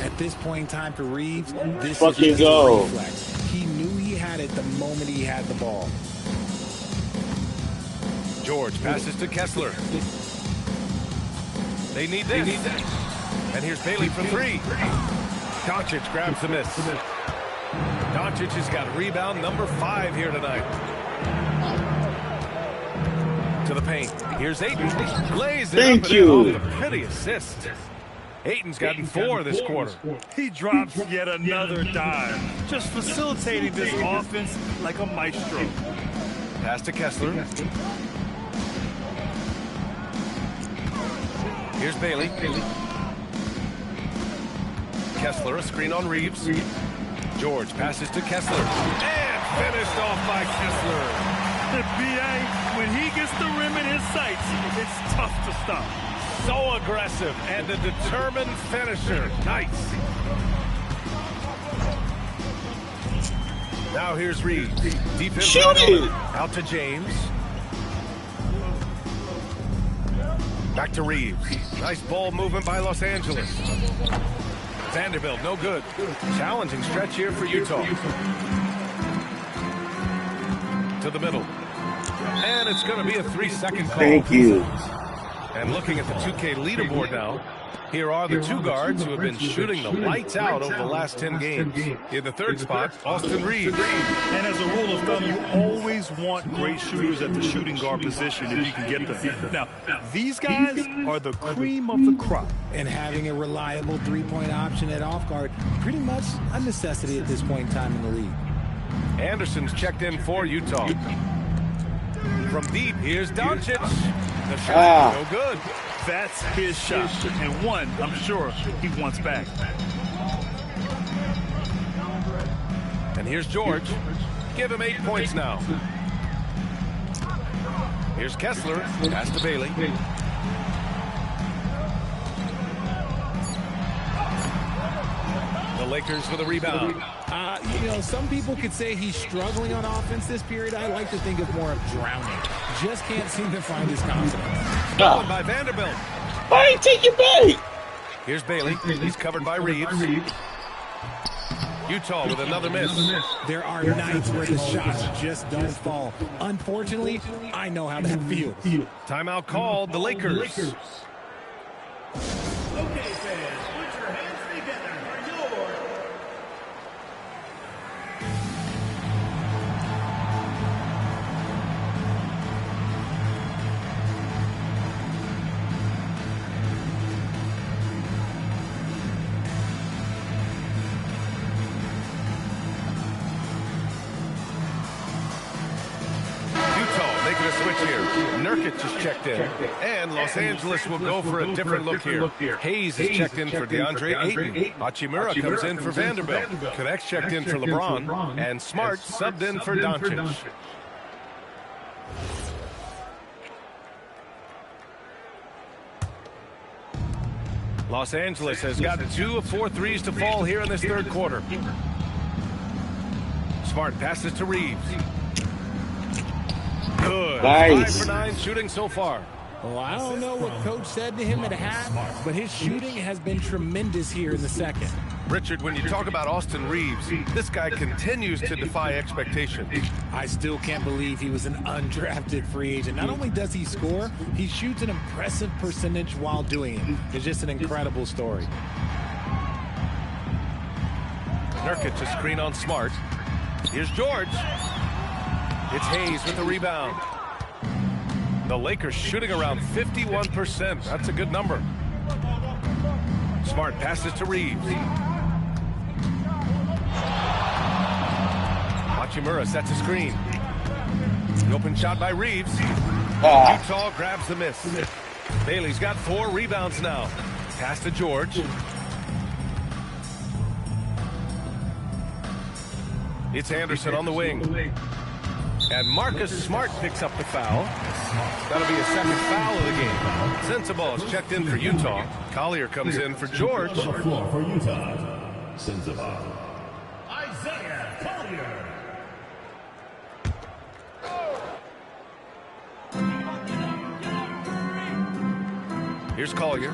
At this point in time for Reeves, this Fucking is just go. a reflex. He knew he had it the moment he had the ball. George passes to Kessler. They need this. And here's Bailey for 3. Doncic grabs the miss. Doncic has got rebound number 5 here tonight. To the paint. Here's Ayton. Lays it Thank up you. and in off the pretty assist. Ayton's gotten 4 this quarter. He drops yet another dime, just facilitating this offense like a maestro. Pass to Kessler. Here's Bailey. Kessler, a screen on Reeves. George passes to Kessler. And finished off by Kessler. The BA, when he gets the rim in his sights, it's tough to stop. So aggressive and a determined finisher. Nice. Now here's Reeves. Deep in Shoot it. out to James. Back to Reeves. Nice ball movement by Los Angeles. Vanderbilt, no good. Challenging stretch here for Utah. To the middle. And it's going to be a 3-second call. Thank you. And looking at the 2K leaderboard now, here are the 2 guards who have been shooting the lights out over the last 10 games. In the 3rd spot, Austin Reeves. And as a rule of thumb, you always want great shooters at the shooting guard position if you can get them. Now, these guys are the cream of the crop. And having a reliable 3-point option at off guard, pretty much a necessity at this point in time in the league. Anderson's checked in for Utah. From deep, here's Doncic. The shot no good. That's his shot, and one I'm sure he wants back. And here's George. Give him 8 points now. Here's Kessler. Pass to Bailey. The Lakers with a rebound. You know, some people could say he's struggling on offense this period. I like to think of more of drowning. Just can't seem to find his confidence. Stolen by Vanderbilt. Why ain't take your bait? Here's Bailey. He's covered by Reeves. Utah with another miss. There are nights where the shots just don't fall. Unfortunately, I know how that feels. Timeout called, the Lakers. Okay, fans, put your hands together for your... Making a switch here. Nurkic is checked in. And Los Angeles will go for a different look here. Hayes is checked in for DeAndre Ayton. Hachimura comes in for Vanderbilt. Connect's checked in for LeBron. And Smart subbed in for Doncic. Los Angeles has got 2 of 4 threes to fall here in this third quarter. Smart passes to Reeves. Good. Nice. 5 for 9 shooting so far. Well, I don't know what Coach said to him at half, but his shooting has been tremendous here in the second. Richard, when you talk about Austin Reeves, this guy continues to defy expectation. I still can't believe he was an undrafted free agent. Not only does he score, he shoots an impressive percentage while doing it. It's just an incredible story. Nurkic, a screen on Smart. Here's George. It's Hayes with the rebound. The Lakers shooting around 51%. That's a good number. Smart passes to Reeves. Hachimura sets a screen. The open shot by Reeves. Utah grabs the miss. Bailey's got 4 rebounds now. Pass to George. It's Anderson on the wing. And Marcus Smart picks up the foul. That'll be a second foul of the game. Sensabaugh is checked in for Utah. Collier comes in for George. On the floor for Utah, Sensabaugh. Isaiah Collier. Here's Collier.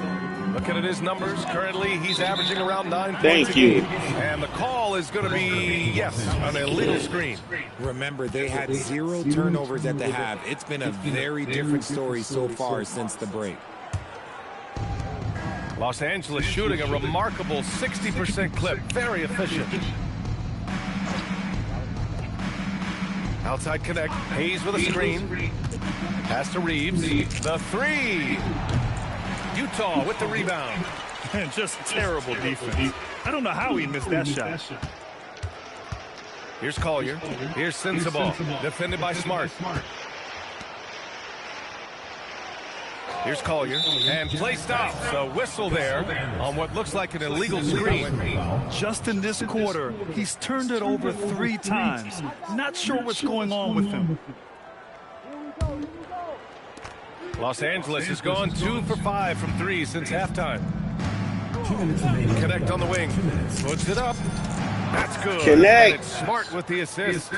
Looking at his numbers, currently he's averaging around 9 points Thank a you. game. And the call is going to be, yes, an illegal screen. Remember, they had 0 turnovers at the half. It's been a very different story so far since the break. Los Angeles shooting a remarkable 60% clip. Very efficient. Outside connect. Hayes with a screen. Pass to Reeves. The 3. Utah with the rebound. And just terrible defense. I don't know how he missed that shot. Here's Collier. Here's Sensabaugh. Defended by Smart. Here's Collier. And play stops. A whistle there on what looks like an illegal screen. Just in this quarter, he's turned it over 3 times. Not sure what's going on with him. Los Angeles has gone 2 for 5 from 3 since halftime. Connect on the wing. Puts it up. That's good. Connect. And it's Smart with the assist.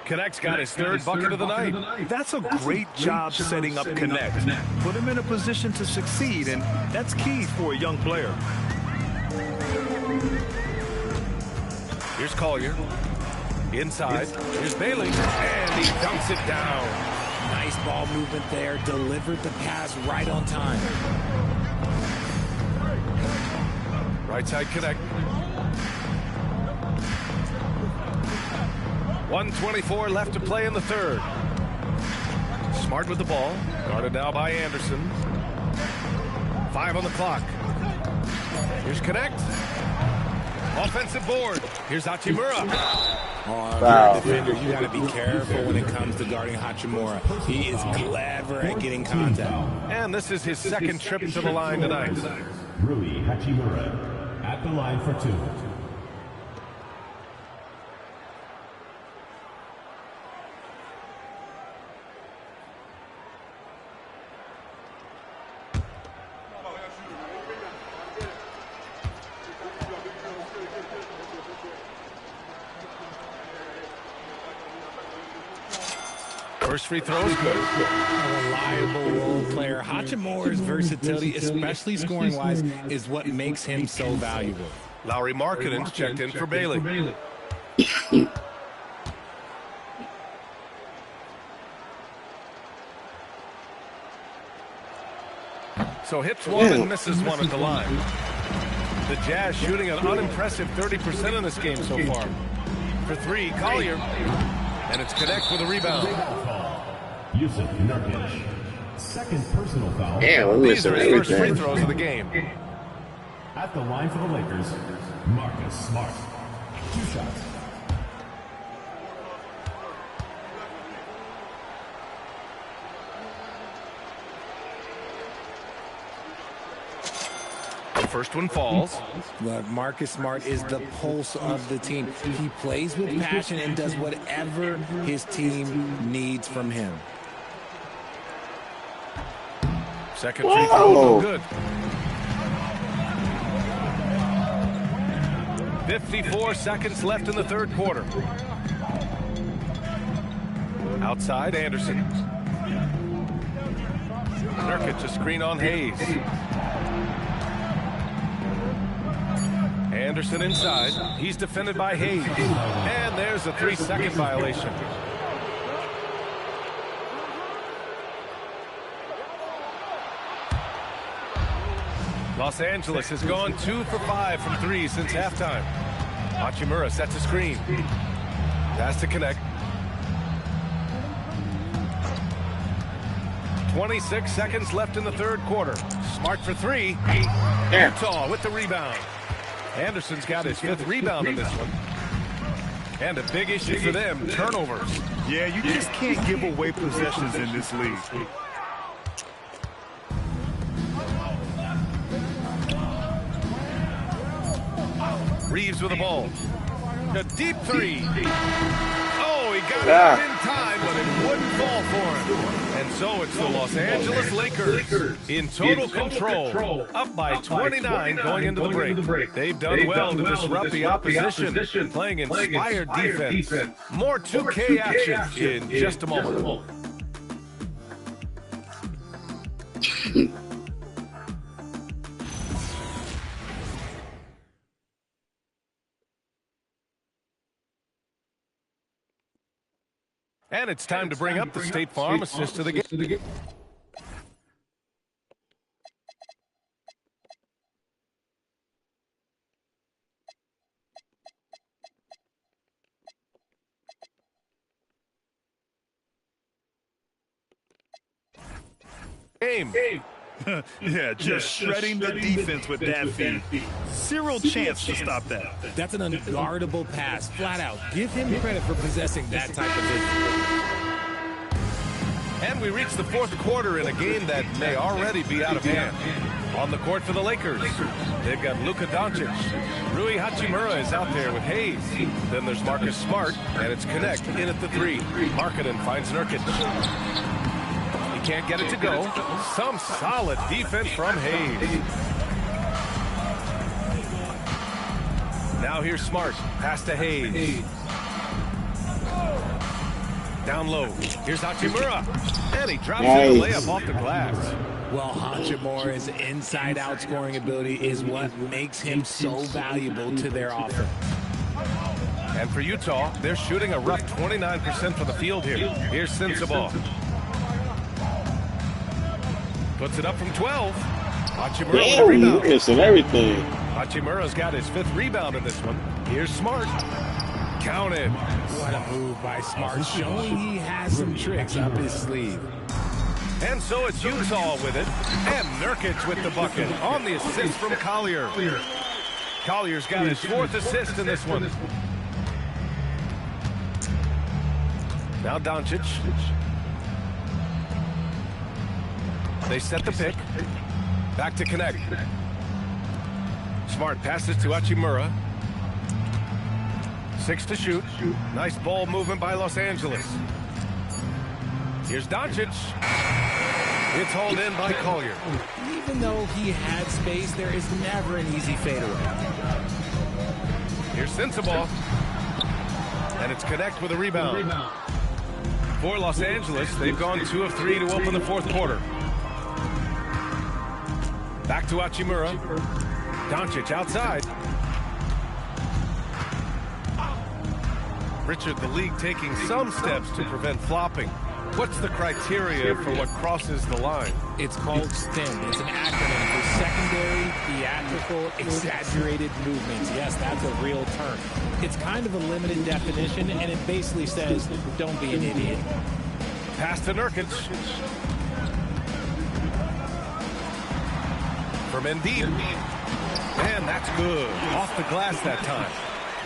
Connect's got his 3rd bucket of the night. That's a great job setting up Connect. Put him in a position to succeed, and that's key for a young player. Here's Collier. Inside. Here's Bailey. And he dunks it down. Nice ball movement there. Delivered the pass right on time. Right side connect. 1:24 left to play in the third. Smart with the ball. Guarded now by Anderson. 5 on the clock. Here's Connect. Offensive board. Here's Hachimura. Wow. Defender, you got to be careful when it comes to guarding Hachimura. He is clever at getting contact. And this is his 2nd trip to the line tonight. Rui Hachimura at the line for 2. First free throw is good. A reliable role player. Hachimura's versatility, especially scoring-wise, is what makes him so valuable. Lauri Markkanen's checked in for Bailey. So hits one and misses one at the line. The Jazz shooting an unimpressive 30% in this game so far. For three, Collier. And it's Connect with a rebound. Yusuf Nurkic. Second personal foul. Damn, These are his first free throws of the game. At the line for the Lakers, Marcus Smart. 2 shots. The first one falls. Look, Marcus Smart is the pulse of the team. He plays with passion and does whatever his team needs from him. Second free throw, no good. 54 seconds left in the third quarter. Outside, Anderson. Nurkic, a screen on Hayes. Anderson inside. He's defended by Hayes. And there's a 3-second violation. Los Angeles has gone 2 for 5 from 3 since halftime. Hachimura sets a screen. Pass to Connect. 26 seconds left in the third quarter. Smart for 3. Utah with the rebound. Anderson's got his 5th rebound in this one. And a big issue for them, turnovers. Yeah, you just can't give away possessions in this league. Reeves with the ball. A deep 3. Oh, he got it in time, but it wouldn't fall for him. And so it's the Los Angeles Lakers in total control, up by 29 going into the break. They've done well to disrupt the opposition, playing inspired defense. More 2K action in just a moment. And it's time to bring up the State Farm assist to the game. Yeah, just shredding the defense with that feed. Zero chance to stop that. That's an unguardable pass, flat out. Give him credit for possessing that type of vision. And we reach the fourth quarter in a game that may already be out of hand. On the court for the Lakers, they've got Luka Doncic. Rui Hachimura is out there with Hayes. Then there's Marcus Smart, and it's Connect in at the 3. Markkanen finds Nurkic. He can't get it to go. Some solid defense from Hayes. Now here's Smart. Pass to Hayes. Down low. Here's Hachimura. And he drops in the layup off the glass. Well, Hachimura's inside-out scoring ability is what makes him so valuable to their offense. And for Utah, they're shooting a rough 29% from the field here. Here's Sensabaugh. Puts it up from 12. Hachimura with a rebound. Missing everything. Hachimura's got his 5th rebound in this one. Here's Smart. Counted. What a move by Smart, showing he has some tricks up his sleeve. And so it's Utah with it. And Nurkic with the bucket on the assist from Collier. Collier's got his 4th assist in this one. Now Doncic. They set the pick. Back to Connect. Smart passes to Hachimura. 6 to shoot. Nice ball movement by Los Angeles. Here's Doncic. It's hauled in by Collier. Even though he had space, there is never an easy fadeaway. Here's Sensabaugh. And it's Connect with a rebound. For Los Angeles, they've gone 2 of 3 to open the fourth quarter. Back to Hachimura. Doncic outside. Richard, the league taking some steps to prevent flopping. What's the criteria for what crosses the line? It's called STEM. It's an acronym for secondary, theatrical, exaggerated movements. Yes, that's a real term. It's kind of a limited definition, and it basically says, don't be an idiot. Pass to Nurkic. From Embiid. Man, that's good. Off the glass that time.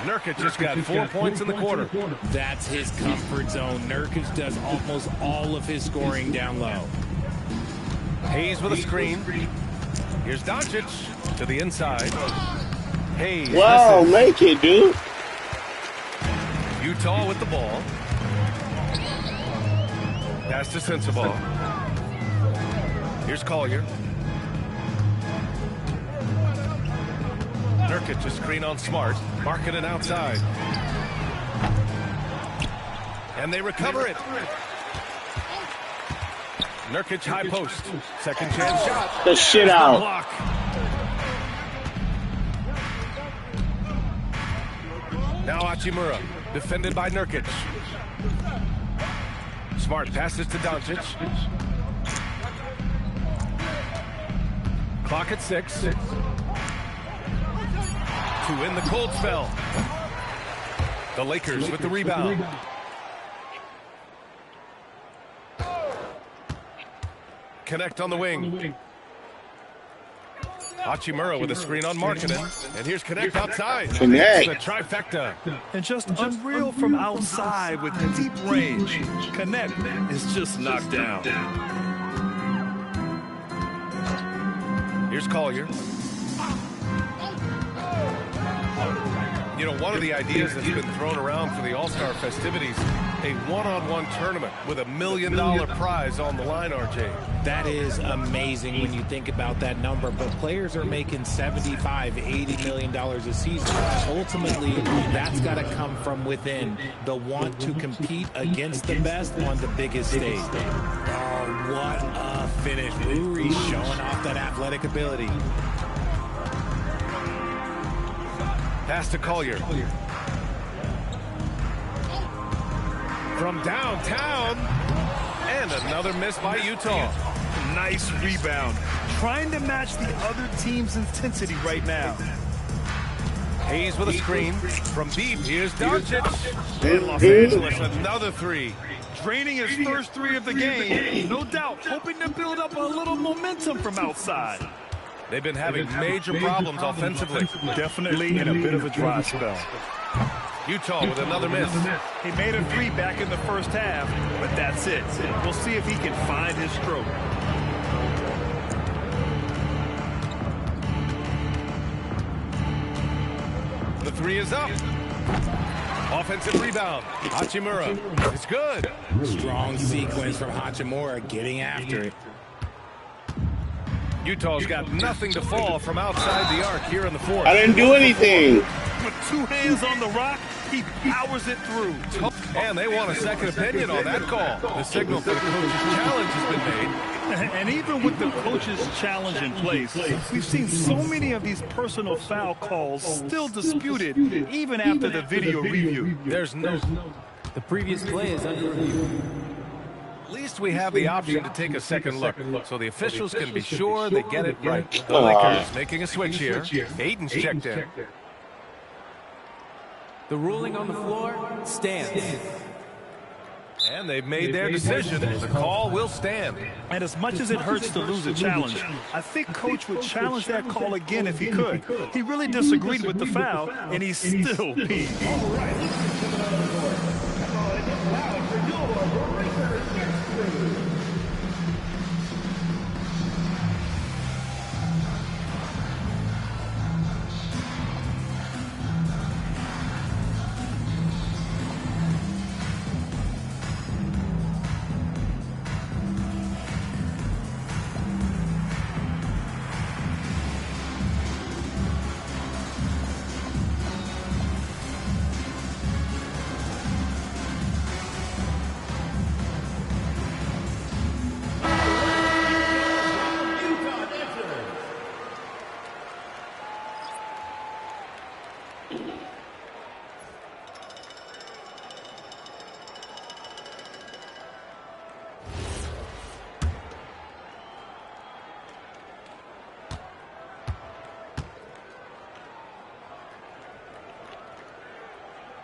Nurkic just got 4 points in the quarter. That's his comfort zone. Nurkic does almost all of his scoring down low. Hayes with a screen. Here's Doncic to the inside. Hayes. Wow, misses. make it, dude. Utah with the ball. Pass to Sensabaugh. Here's Collier. Nurkic, a screen on Smart. Markkanen outside. And they recover it. Nurkic high post. Second chance shot. The shit out. Block. Now Hachimura, defended by Nurkic. Smart passes to Doncic. Clock at 6. To win the cold spell. The Lakers with the rebound. Connect on the wing. Hachimura with a screen on Markkanen. And here's Connect outside. Connect. The trifecta. And just unreal from outside with deep range. Connect is just knocked down. Here's Collier. You know, one of the ideas that's been thrown around for the All-Star festivities, a one-on-one tournament with $1 million prize on the line, RJ. That is amazing when you think about that number, but players are making $75, $80 million a season. Ultimately, that's got to come from within, the want to compete against the best on the biggest stage. Oh, what a finish. Rui showing off that athletic ability. Pass to Collier. From downtown. And another miss by Utah. Nice rebound. Trying to match the other team's intensity right now. Hayes with a screen. From deep, here's Doncic. And Los Angeles, another three. Draining his first 3 of the game. No doubt, hoping to build up a little momentum from outside. They've been having major problems offensively. Definitely in a bit of a dry spell. Utah with another miss. He made a 3 back in the first half, but that's it. We'll see if he can find his stroke. The 3 is up. Offensive rebound. Hachimura. It's good. Strong sequence from Hachimura getting after it. Utah's got nothing to fall from outside the arc here in the fourth. I didn't do anything. With 2 hands on the rock, he powers it through. And they want a second opinion on that call. The signal for the coach's challenge has been made. And even with the coach's challenge in place, we've seen so many of these personal foul calls still disputed even after the video review. There's no... The previous play is under review. At least we have the option to take a second look, so the officials can be sure they get it right. The Lakers making a switch here. Ayton's checked in. The ruling on the floor stands. And they've made their decision. The call will stand. And as much as it hurts to lose a challenge, I think Coach would challenge that call again if he could. He really disagreed with the foul, and he's still peeved.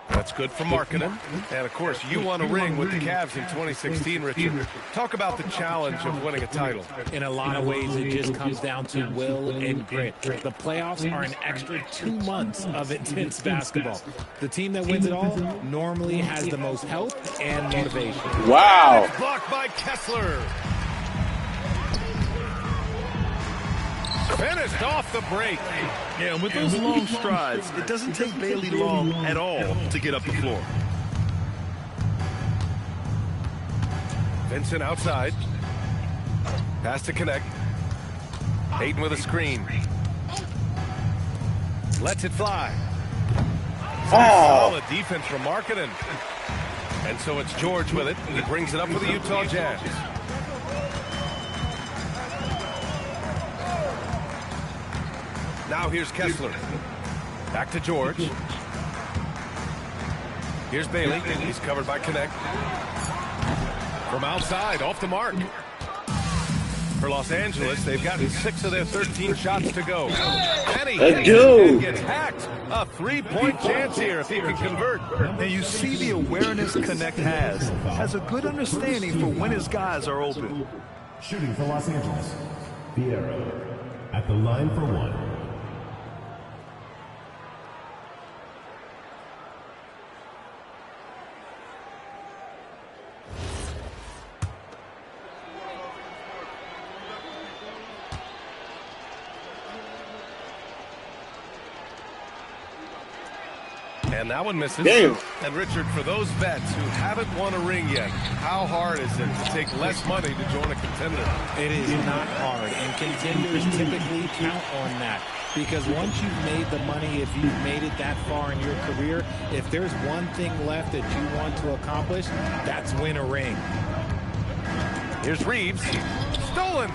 That's good for marketing. And, of course, you won a ring with the Cavs in 2016, Richard. Talk about the challenge of winning a title. In a lot of ways, it just comes down to will and grit. The playoffs are an extra 2 months of intense basketball. The team that wins it all normally has the most health and motivation. Wow. It's blocked by Kessler. Finished off the break. Yeah, and with those long strides, it doesn't take Bailey long at all to get up the floor. Vincent outside. Pass to connect. Hayden with a screen. Lets it fly. Solid defense from Markkanen. And so it's George with it. He brings it up for the Utah Jazz. Now here's Kessler. Back to George. Here's Bailey. He's covered by Connect. From outside, off the mark. For Los Angeles, they've gotten 6 of their 13 shots to go. And he gets hacked. A 3-point chance here if he can convert. And you see the awareness Connect has a good understanding for when his guys are open. Shooting for Los Angeles, Fierro at the line for one. And that one misses. Damn. And Richard, for those vets who haven't won a ring yet, how hard is it to take less money to join a contender? It is not hard, and contenders typically count on that. Because once you've made the money, if you've made it that far in your career, if there's one thing left that you want to accomplish, that's win a ring. Here's Reeves. Stolen.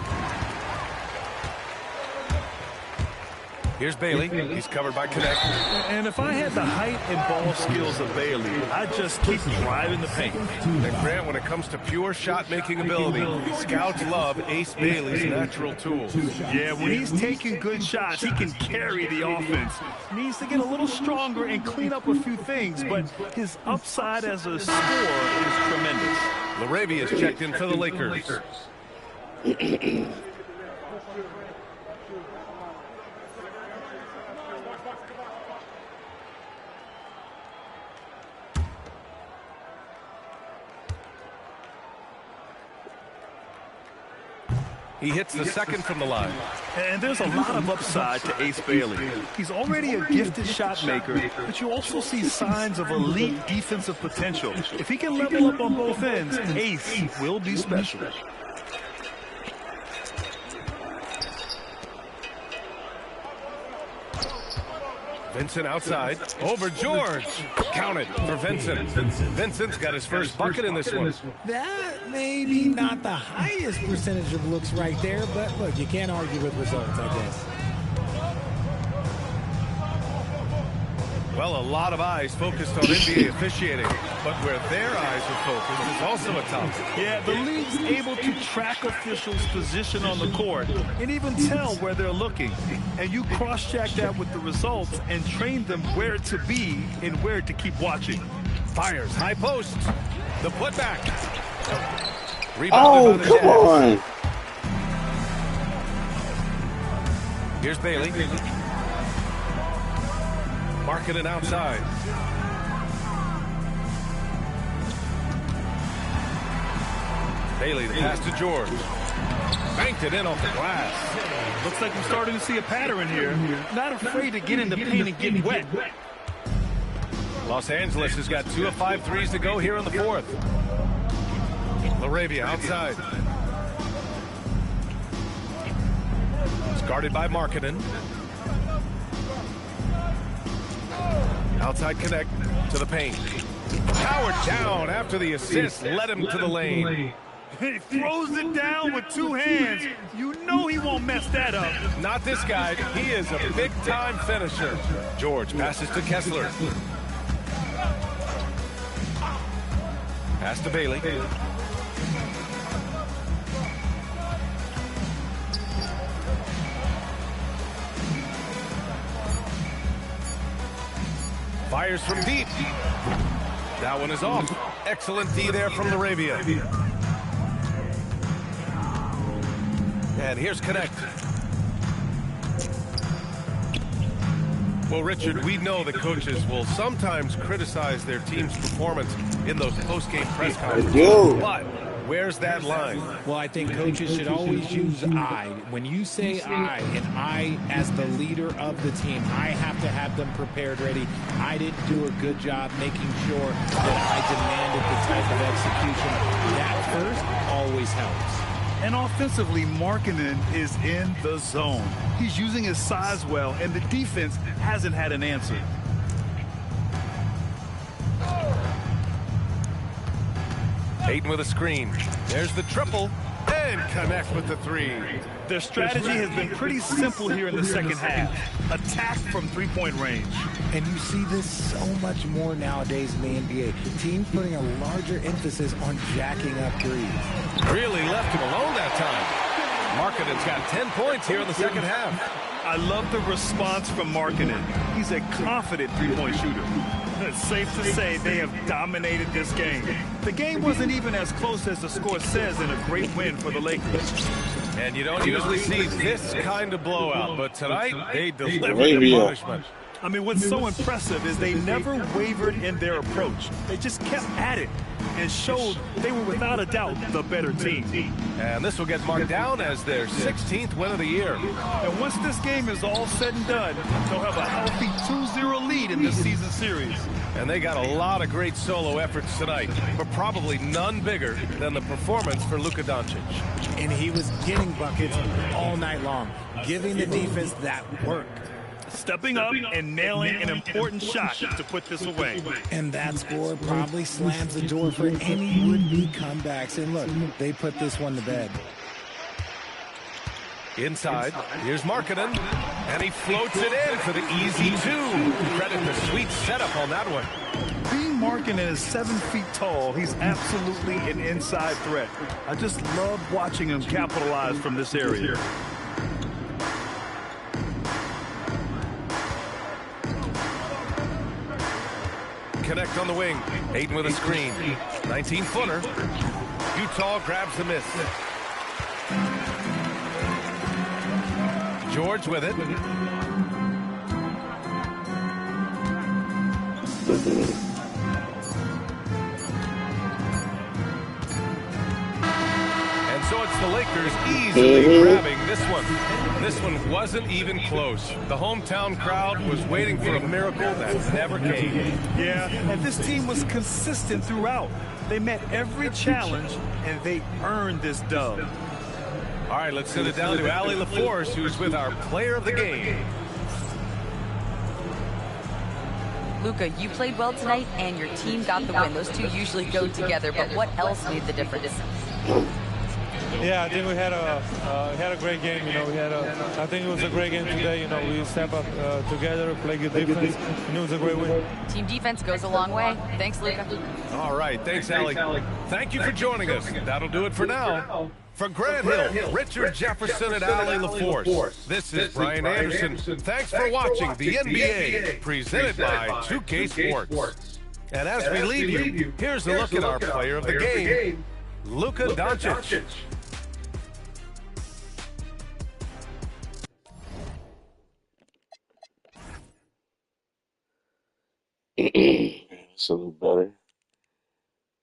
Here's Bailey. He's covered by Connect. And if I had the height and ball skills of Bailey, I'd just keep driving the paint. And Grant, when it comes to pure shot-making ability, scouts love Ace Bailey's natural tools. Yeah, when he's taking good shots, he can carry the offense. He needs to get a little stronger and clean up a few things, but his upside as a scorer is tremendous. LaRavia is checked in for the Lakers. He hits the second from the line. And there's a lot of upside to Ace Bailey. He's already a gifted shot maker, but you also see signs of elite defensive potential. If he can level up on both ends, Ace will be special. Vincent outside. Over George. Counted for Vincent. Vincent's got his first bucket in this one. That may be not the highest percentage of looks right there, but look, you can't argue with results, I guess. Well, a lot of eyes focused on NBA officiating, but where their eyes are focused is also a topic. Yeah, the league's able to track officials' position on the court and even tell where they're looking. And you cross-check that with the results and train them where to be and where to keep watching. Fires, high post, the putback. Oh, come on. Here's Bailey. Markkanen outside. Bailey, the pass to George. Banked it in off the glass. Looks like we're starting to see a pattern here. Not afraid to get in the paint and get wet. Los Angeles has got 2 of 5 threes to go here in the fourth. LaRavia outside. It's guarded by Markkanen. Outside connect to the paint. Howard down after the assist led him to the lane. He throws it down with two hands. You know he won't mess that up. Not this guy. He is a big-time finisher. George passes to Kessler. Pass to Bailey. Fires from deep. That one is off. Excellent D there from Laravia. And here's Connect. Well, Richard, we know the coaches will sometimes criticize their team's performance in those post-game press conferences. But where's that line? Well, I think coaches should always use I. When you say I, and I as the leader of the team, I have to have them prepared ready. I didn't do a good job making sure that I demanded the type of execution. That first always helps. And offensively, Markkanen is in the zone. He's using his size well, and the defense hasn't had an answer. Ayton with a screen. There's the triple, and connect with the three. Their strategy has been pretty simple here in the second half. Attack from three-point range. And you see this so much more nowadays in the NBA. Teams putting a larger emphasis on jacking up threes. Really left him alone that time. Markkanen's got 10 points here in the second half. I love the response from Markkanen. He's a confident three-point shooter. It's safe to say they have dominated this game. The game wasn't even as close as the score says in a great win for the Lakers. And you don't usually see this kind of blowout, but tonight they delivered the punishment. I mean, what's so impressive is they never wavered in their approach. They just kept at it and showed they were without a doubt the better team. And this will get marked down as their 16th win of the year. And once this game is all said and done, they'll have a healthy 2-0 lead in this season series. And they got a lot of great solo efforts tonight, but probably none bigger than the performance for Luka Doncic. And he was getting buckets all night long, giving the defense that work. Stepping up and nailing an important shot to put this away. And that score probably slams the door for any would-be comebacks. And look, they put this one to bed. Inside, here's Markkanen, and he floats it in for the easy two. Credit the sweet setup on that one. Being Markkanen is 7 feet tall, he's absolutely an inside threat. I just love watching him capitalize from this area. Connect on the wing. Ayton with a screen. 19-footer. Utah grabs the miss. George with it. And so it's the Lakers easily grabbing this one. This one wasn't even close. The hometown crowd was waiting for a miracle that never came. Yeah, and this team was consistent throughout. They met every challenge, and they earned this dub. All right, let's send it down to Allie LaForce, who's with our player of the game. Luka, you played well tonight, and your team got the win. Those two usually go together, but what else made the difference? Yeah, I think we had a great game. I think it was a great game today. We step up together, play good defense, and it was a great win. Team defense goes a long way. Thanks, Luka. All right, thanks, Allie. Thank you for joining us. That'll do it for now. For Grant Hill, Richard Jefferson, and Allie LaForce, this is Brian Anderson. Thanks for watching the NBA, presented by 2K Sports. And as we leave you, here's a look at our player of the game, Luka Doncic. It's a little better.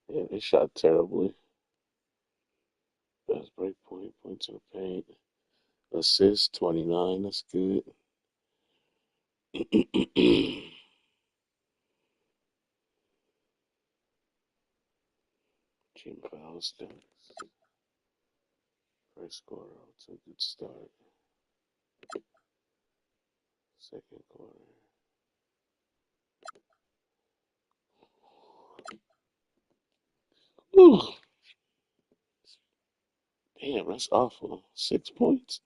Yeah, they shot terribly. Best break point, points in the paint. Assist, 29, that's good. Team fouls, thanks. First quarter, it's a good start. Second quarter. Ooh. Damn, that's awful. 6 points?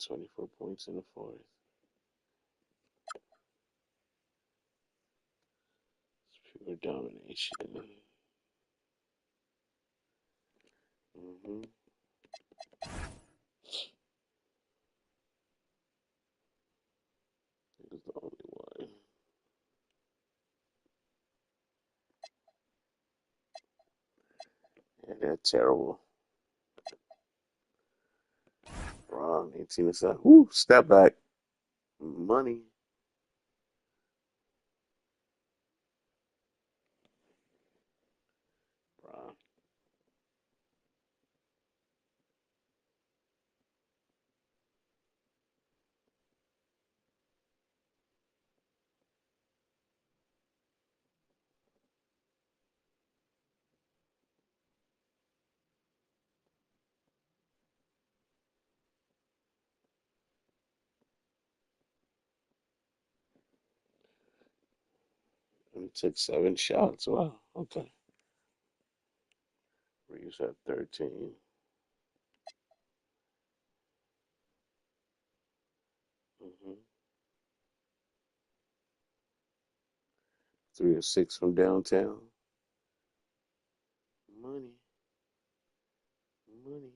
24 points in the fourth. It's pure domination. Mm-hmm. He was the only one. Yeah, they're terrible. Wrong. 18 aside. Woo, step back. Money. Wrong. And he took 7 shots. Wow. Okay. Reeves had 13. Mm-hmm. 3 or 6 from downtown. Money. Money.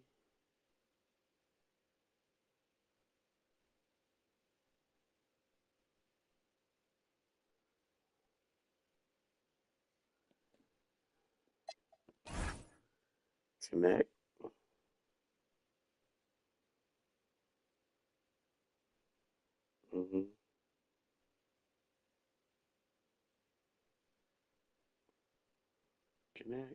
Connect. Mm-hmm. Connect.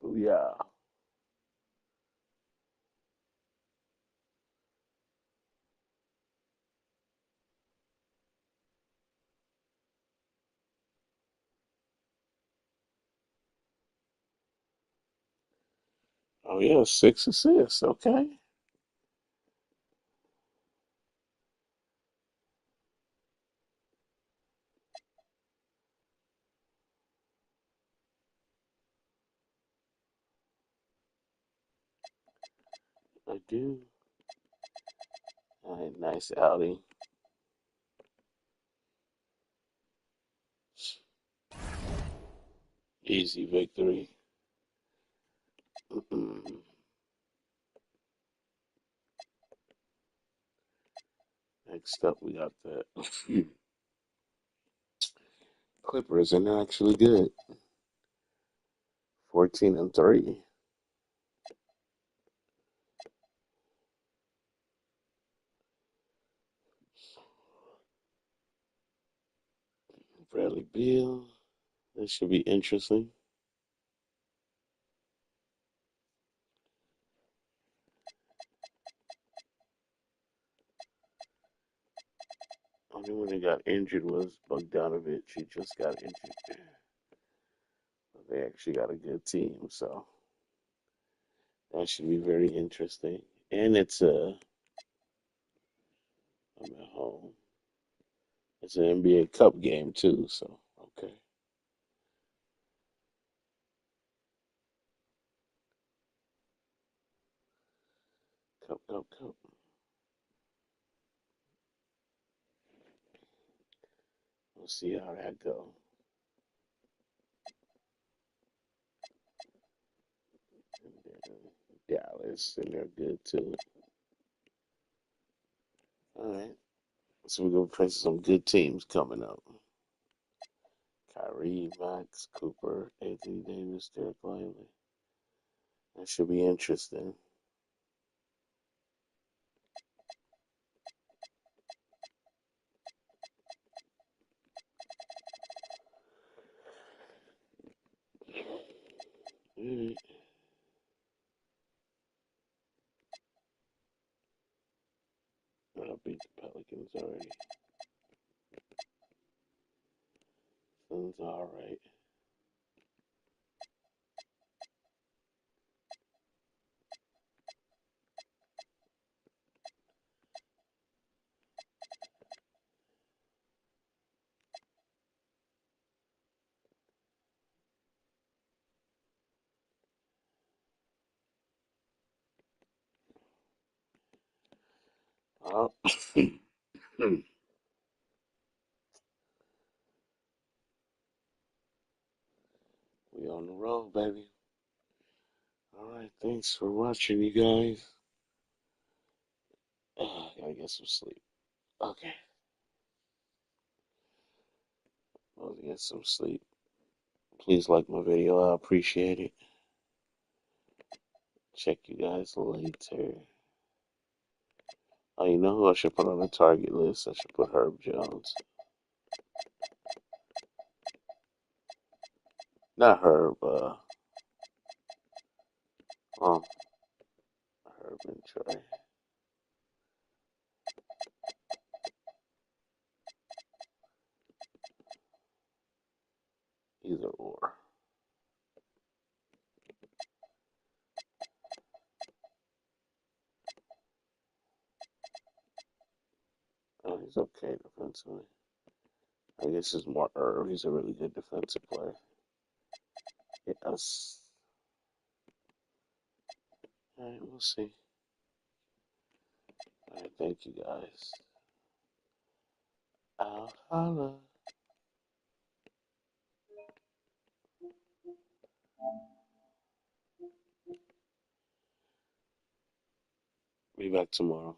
Booyah. Oh, yeah. 6 assists. Okay. I do. All right. Nice outing. Easy victory. Next up, we got the Clippers, and they're actually good. 14-3. Bradley Beal. This should be interesting. Only one that got injured was Bogdanovich. He just got injured. But they actually got a good team, so that should be very interesting. And I'm at home. It's an NBA Cup game too, so okay. Cup, cup, cup. We'll see how that go. And then Dallas, and they're good too. All right. So we're gonna play some good teams coming up. Kyrie, Max, Cooper, Anthony Davis, Derek Lively. That should be interesting. All right. I beat the Pelicans already. Suns all right. Uh, we on the road, baby. All right, thanks for watching, you guys. Gotta get some sleep. Okay, I'll get some sleep. Please like my video. I appreciate it. Check you guys later. Oh, you know who I should put on the target list? I should put Herb Jones. Not Herb, oh, Herb and Trey. Either or. Oh, he's okay defensively. I guess it's more Herb. He's a really good defensive player. Yes. Alright, we'll see. Alright, thank you guys. I'll holla. Be back tomorrow.